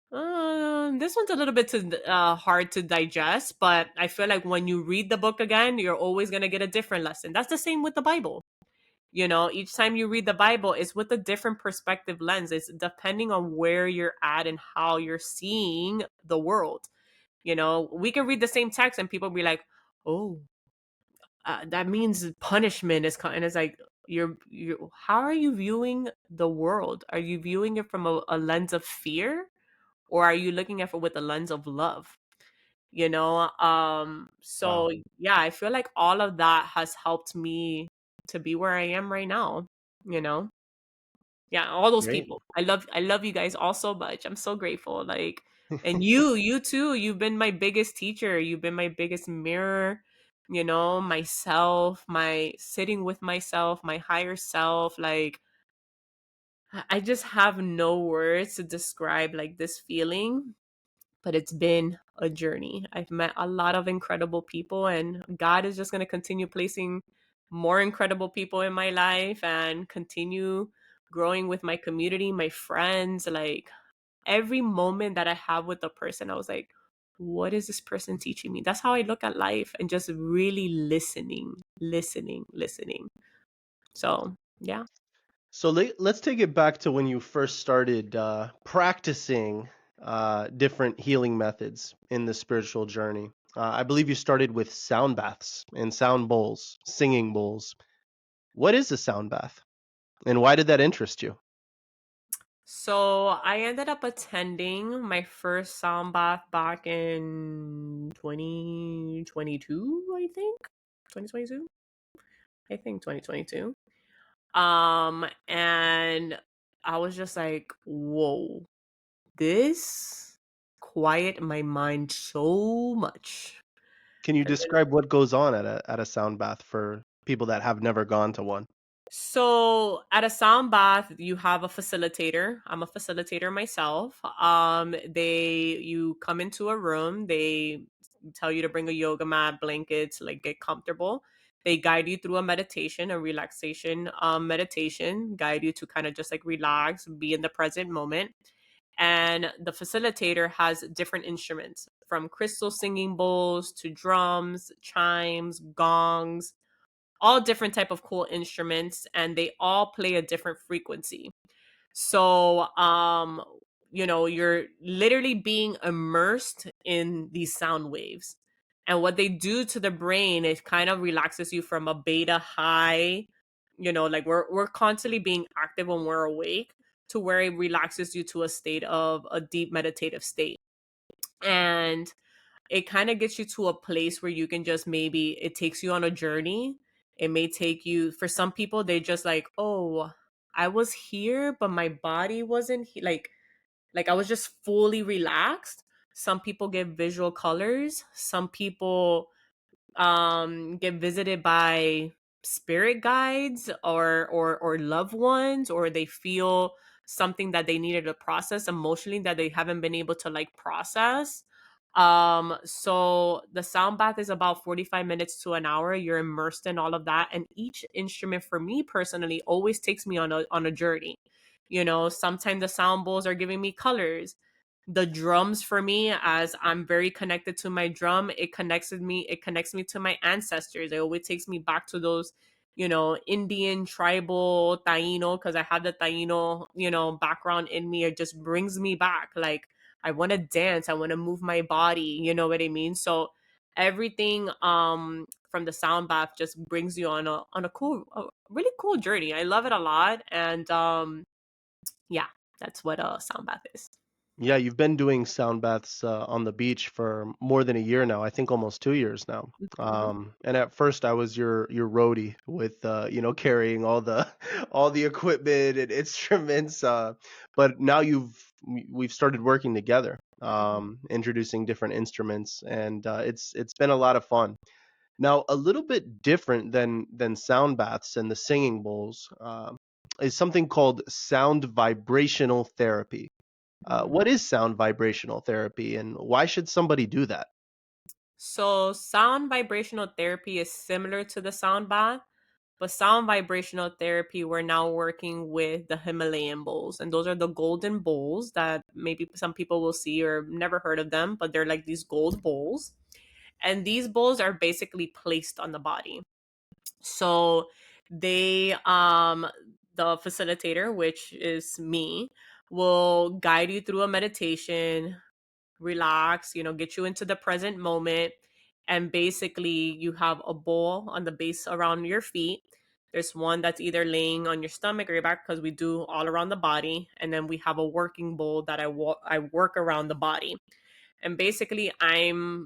this one's a little bit too hard to digest. But I feel like when you read the book again, you're always going to get a different lesson. That's the same with the Bible. Each time you read the Bible, it's with a different perspective lens. It's depending on where you're at and how you're seeing the world. We can read the same text and people be like, oh, that means punishment is and it's like, you how are you viewing the world? Are you viewing it from a lens of fear, or are you looking at it with a lens of love? Wow, So yeah, I feel like all of that has helped me to be where I am right now. you know yeah, all those great. people, I love you guys all so much. I'm so grateful, like, and you too, you've been my biggest teacher, you've been my biggest mirror. Myself, my sitting with myself, my higher self, like, I just have no words to describe like this feeling. But it's been a journey. I've met a lot of incredible people, and God is just going to continue placing more incredible people in my life and continue growing with my community, my friends. Like, every moment that I have with a person, I was like, what is this person teaching me? That's how I look at life, and just really listening, listening, listening. So, yeah. So let's take it back to when you first started practicing different healing methods in the spiritual journey. I believe you started with sound baths and sound bowls, singing bowls. What is a sound bath, and why did that interest you? So I ended up attending my first sound bath back in 2022, I think. 2022? I think 2022. And I was just like, whoa, this quiet my mind so much. Can you And describe what goes on at a sound bath for people that have never gone to one? so at a sound bath, you have a facilitator. I'm a facilitator myself. You come into a room, they tell you to bring a yoga mat, blankets, like get comfortable. They guide you through a meditation, a relaxation meditation, guide you to kind of just like relax, be in the present moment. And the facilitator has different instruments from crystal singing bowls to drums, chimes, gongs, all different type of cool instruments, and they all play a different frequency. So you're literally being immersed in these sound waves, and what they do to the brain, it kind of relaxes you from a beta high, like we're constantly being active when we're awake, to where it relaxes you to a state of a deep meditative state. And it kind of gets you to a place where you can just, maybe it takes you on a journey. It may take you, for some people, they just like, oh, I was here, but my body wasn't like I was just fully relaxed. Some people get visual colors. Some people get visited by spirit guides or loved ones, or they feel something that they needed to process emotionally that they haven't been able to like process. So the sound bath is about 45 minutes to an hour. You're immersed in all of that, and each instrument, for me personally, always takes me on a journey. Sometimes the sound bowls are giving me colors. The drums, for me, as I'm very connected to my drum, it connects me to my ancestors. It always takes me back to those, Indian tribal Taino, because I have the Taino, background in me. It just brings me back. Like, I want to dance, I want to move my body, you know what I mean? So everything from the sound bath just brings you on a really cool journey. I love it a lot. And yeah, that's what a sound bath is. Yeah, you've been doing sound baths on the beach for more than a year now. I think almost 2 years now. Mhm. And at first, I was your roadie with carrying all the all the equipment and instruments. But now we've started working together, introducing different instruments, and it's been a lot of fun. Now, a little bit different than sound baths and the singing bowls is something called sound vibrational therapy. Mhm. What is sound vibrational therapy, and why should somebody do that? So, sound vibrational therapy is similar to the sound bath, but sound vibrational therapy, we're now working with the Himalayan bowls. And those are the golden bowls that maybe some people will see or never heard of them, but they're like these gold bowls. And these bowls are basically placed on the body. So, the facilitator, which is me, will guide you through a meditation, relax, get you into the present moment. And basically, you have a bowl on the base around your feet. There's one that's either laying on your stomach or your back, because we do all around the body. And then we have a working bowl that I work around the body. And basically, I'm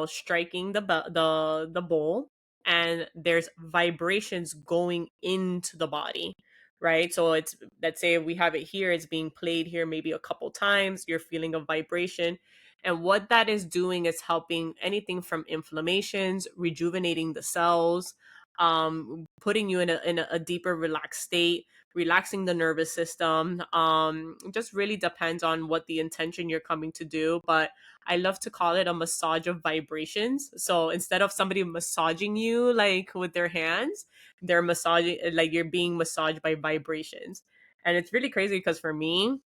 striking the bowl, and there's vibrations going into the body, right? So it's, let's say we have it here, it's being played here maybe a couple times, you're feeling a vibration. And what that is doing is helping anything from inflammations, rejuvenating the cells, putting you in a deeper relaxed state, relaxing the nervous system. It just really depends on what the intention you're coming to do. But I love to call it a massage of vibrations. So instead of somebody massaging you like with their hands, they're massaging, like you're being massaged by vibrations. And it's really crazy because for me,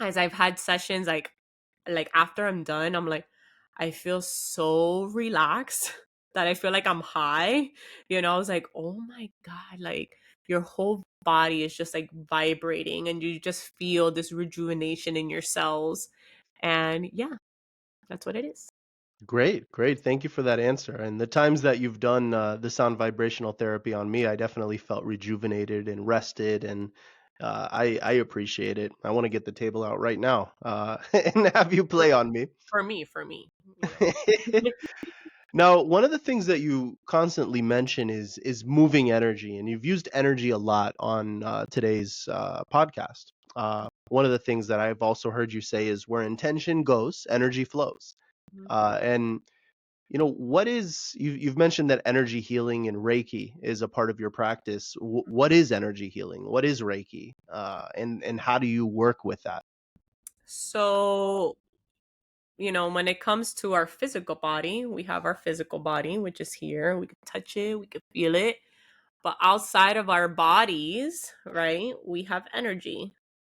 as I've had sessions, like after I'm done, I'm like, I feel so relaxed that I feel like I'm high. I was like, oh my God, like your whole body is just like vibrating, and you just feel this rejuvenation in your cells. And yeah, that's what it is. Great, great. Thank you for that answer. And the times that you've done the sound vibrational therapy on me, I definitely felt rejuvenated and rested, and I appreciate it. I want to get the table out right now and have you For, play on me. for me, you know. Now, one of the things that you constantly mention is moving energy, and you've used energy a lot on today's podcast. One of the things that I've also heard you say is where intention goes, energy flows. Mhm. And what is you've mentioned that energy healing and Reiki is a part of your practice. What is energy healing? What is Reiki? And how do you work with that? So, when it comes to our physical body, we have our physical body, which is here. We can touch it, we can feel it. But outside of our bodies, right, we have energy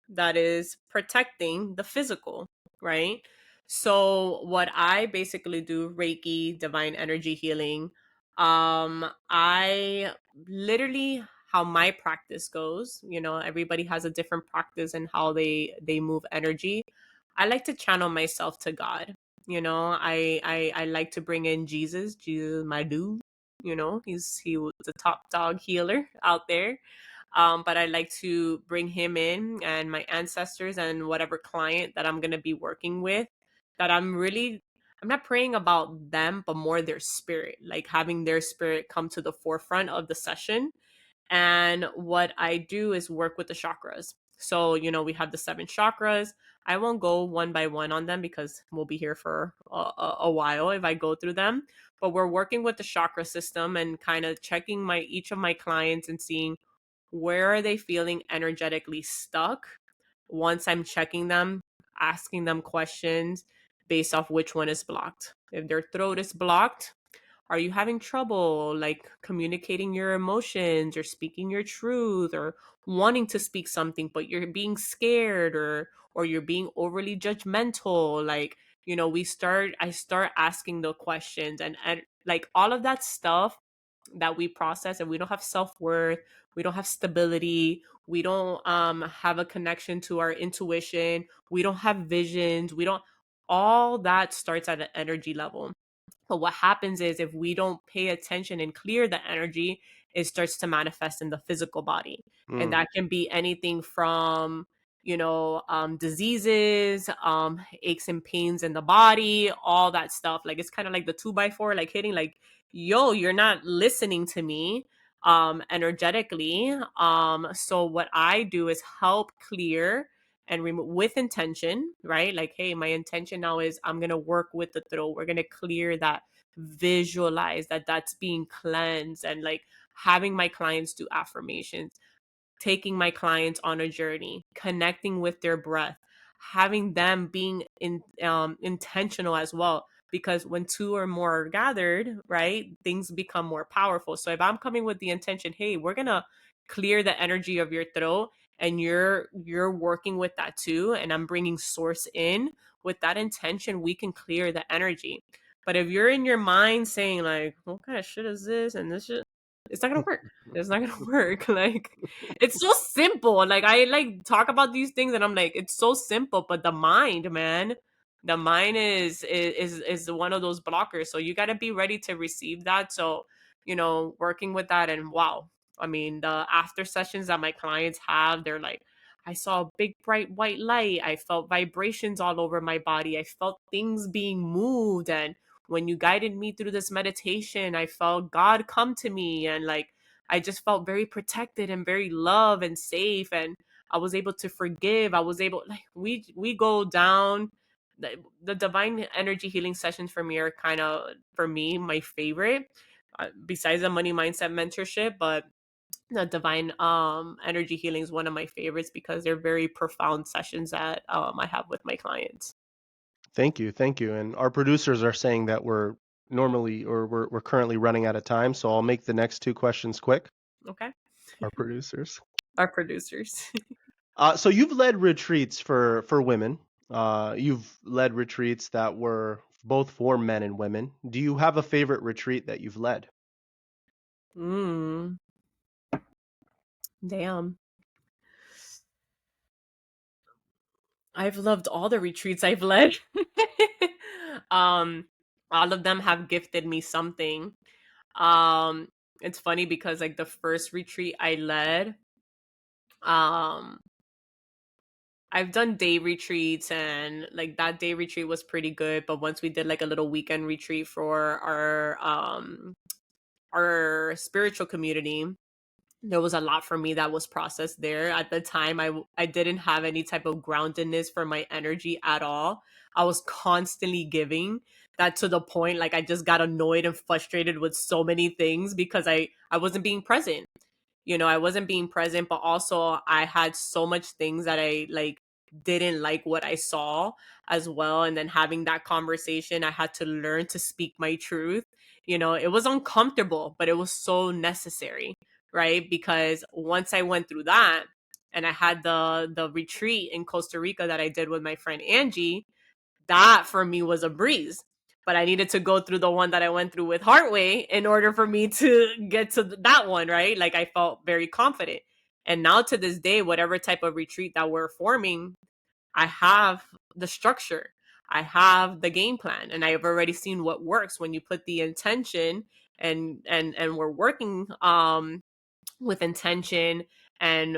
that is protecting the physical, right? So what I basically do, Reiki, divine energy healing, I literally, how my practice goes, everybody has a different practice and how they move energy. I like to channel myself to God. I like to bring in Jesus. Jesus, my dude. He was the top dog healer out there. But I like to bring him in and my ancestors and whatever client that I'm gonna be working with. That I'm not praying about them, but more their spirit, like having their spirit come to the forefront of the session. And what I do is work with the chakras. So, we have the seven chakras. I won't go one by one on them because we'll be here for a while if I go through them. But we're working with the chakra system and kind of checking my each of my clients and seeing where are they feeling energetically stuck. Once I'm checking them, asking them questions based off which one is blocked. If their throat is blocked, are you having trouble like communicating your emotions or speaking your truth or wanting to speak something but you're being scared or you're being overly judgmental? Like, I start asking the questions and like all of that stuff that we process, and we don't have self-worth, we don't have stability, we don't have a connection to our intuition, we don't have visions, we don't, all that starts at an energy level. But what happens is if we don't pay attention and clear the energy, it starts to manifest in the physical body. And Mm. that can be anything from, diseases, aches and pains in the body, all that stuff. Like it's kind of like the two by four, like hitting like, yo, you're not listening to me energetically. So what I do is help clear and remove with intention, right? Like, hey, my intention now is I'm going to work with the throat. We're going to clear that, visualize that that's being cleansed, and like having my clients do affirmations, taking my clients on a journey, connecting with their breath, having them being intentional as well. Because when two or more are gathered, right, things become more powerful. So if I'm coming with the intention, hey, we're gonna clear the energy of your throat, and you're working with that too, and I'm bringing source in with that intention, we can clear the energy. But if you're in your mind saying like, what kind of shit is this and this shit, it's not gonna work. It's not gonna work. Like it's so simple. Like I like talk about these things and I'm like, it's so simple, but the mind, man, the mind is one of those blockers. So you gotta be ready to receive that. So, working with that, and wow. I mean, the after sessions that my clients have, they're like, I saw a big bright white light. I felt vibrations all over my body. I felt things being moved. And when you guided me through this meditation, I felt God come to me, and like I just felt very protected and very loved and safe, and I was able to forgive. I was able, like, we go down the divine energy healing sessions for me are kind of, for me, my favorite, besides the money mindset mentorship. But the divine energy healing is one of my favorites because they're very profound sessions that I have with my clients. Thank you, thank you. And our producers are saying that we're currently running out of time, so I'll make the next two questions quick. Okay. Our producers. Our producers. So you've led retreats for women. You've led retreats that were both for men and women. Do you have a favorite retreat that you've led? Mm, damn. I've loved all the retreats I've led. um, all of them have gifted me something. Um, it's funny because like the first retreat I led, um, I've done day retreats and like that day retreat was pretty good, but once we did like a little weekend retreat for our spiritual community, there was a lot for me that was processed there. At the time, I didn't have any type of groundedness for my energy at all. I was constantly giving that to the point like I just got annoyed and frustrated with so many things because I wasn't being present. I wasn't being present, but also I had so much things that I like didn't like what I saw as well. And then having that conversation, I had to learn to speak my truth. It was uncomfortable, but it was so necessary, right? Because once I went through that and I had the retreat in Costa Rica that I did with my friend Angie, that for me was a breeze. But I needed to go through the one that I went through with Heartway in order for me to get to that one, right? Like I felt very confident. And now to this day, whatever type of retreat that we're forming, I have the structure. I have the game plan and I've already seen what works when you put the intention and we're working with intention and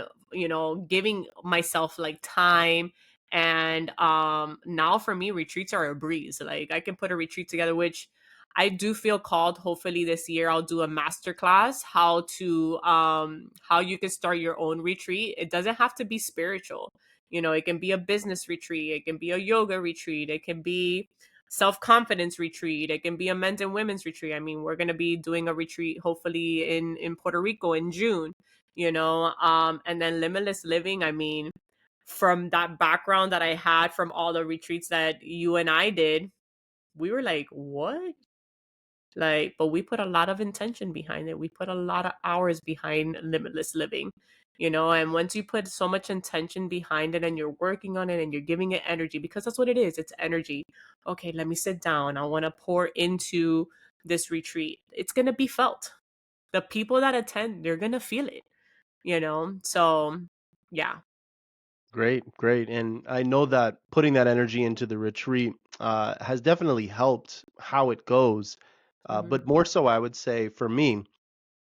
giving myself like time. And now for me retreats are a breeze. Like I can put a retreat together, which I do feel called. Hopefully this year I'll do a master class how you can start your own retreat. It doesn't have to be spiritual. It can be a business retreat, it can be a yoga retreat, it can be self-confidence retreat, it can be a men's and women's retreat. I mean, we're going to be doing a retreat hopefully in Puerto Rico in June. And then limitless living, I mean, from that background that I had from all the retreats that you and I did, we were like, what? Like, but we put a lot of intention behind it. We put a lot of hours behind limitless living. And once you put so much intention behind it and you're working on it and you're giving it energy, because that's what it is, it's energy. Okay, let me sit down. I want to pour into this retreat. It's going to be felt. The people that attend, they're going to feel it. So, yeah. Great, great. And I know that putting that energy into the retreat has definitely helped how it goes. Mhm. But more so, I would say for me,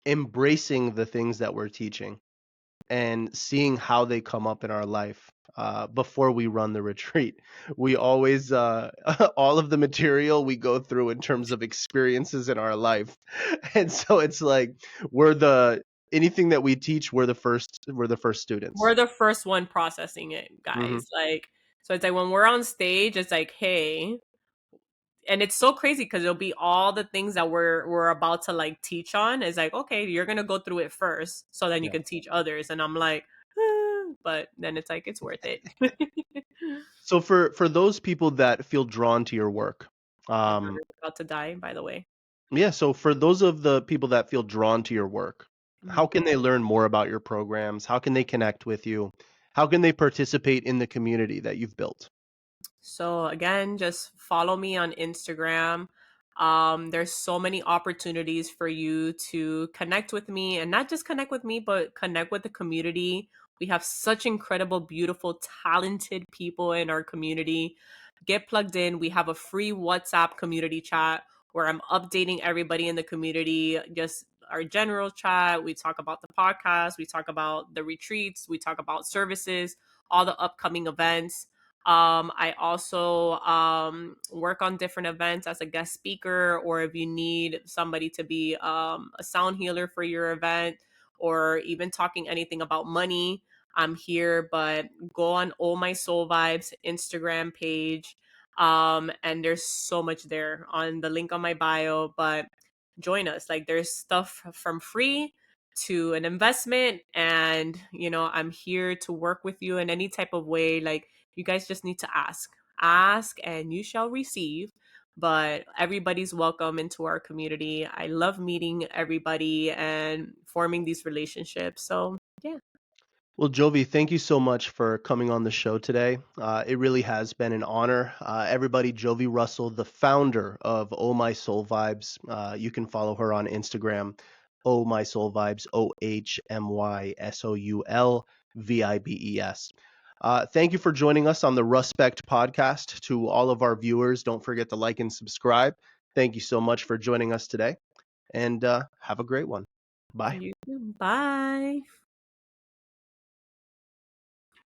embracing the things that we're teaching and seeing how they come up in our life before we run the retreat. We always, all of the material we go through in terms of experiences in our life. And so it's like we're the, anything that we teach, we're the first students. We're the first one processing it, Hmm. guys. Like, so it's like when we're on stage, it's like, hey, and it's so crazy because it'll be all the things that we're about to like teach on. It's like, okay, you're gonna go through it first, so then you Yeah. can teach others. And I'm like, "Ah," but then it's like it's worth it. So for those people that feel drawn to your work, My um, daughter's about to die, by the way. yeah. So for those of the people that feel drawn to your work, how Mhm. can they learn more about your programs? How can they connect with you? How can they participate in the community that you've built? So again, just follow me on Instagram. There's so many opportunities for you to connect with me and not just connect with me, but connect with the community. We have such incredible, beautiful, talented people in our community. Get plugged in. We have a free WhatsApp community chat where I'm updating everybody in the community, just our general chat. We talk about the podcast, we talk about the retreats, we talk about services, all the upcoming events. I also work on different events as a guest speaker, or if you need somebody to be a sound healer for your event, or even talking anything about money, I'm here. But go on Oh My Soul Vibes Instagram page. And there's so much there on the link on my bio. But join us. Like there's stuff from free to an investment, and I'm here to work with you in any type of way. Like you guys just need to ask and you shall receive. But everybody's welcome into our community. I love meeting everybody and forming these relationships. So yeah. Well, Jovi, thank you so much for coming on the show today. It really has been an honor. Everybody, Jovi Russell, the founder of Oh My Soul Vibes. You can follow her on Instagram, Oh My Soul Vibes, OHMYSOULVIBES. Thank you for joining us on the Russpect Podcast. To all of our viewers, don't forget to like and subscribe. Thank you so much for joining us today, and have a great one. Bye. You too. Bye.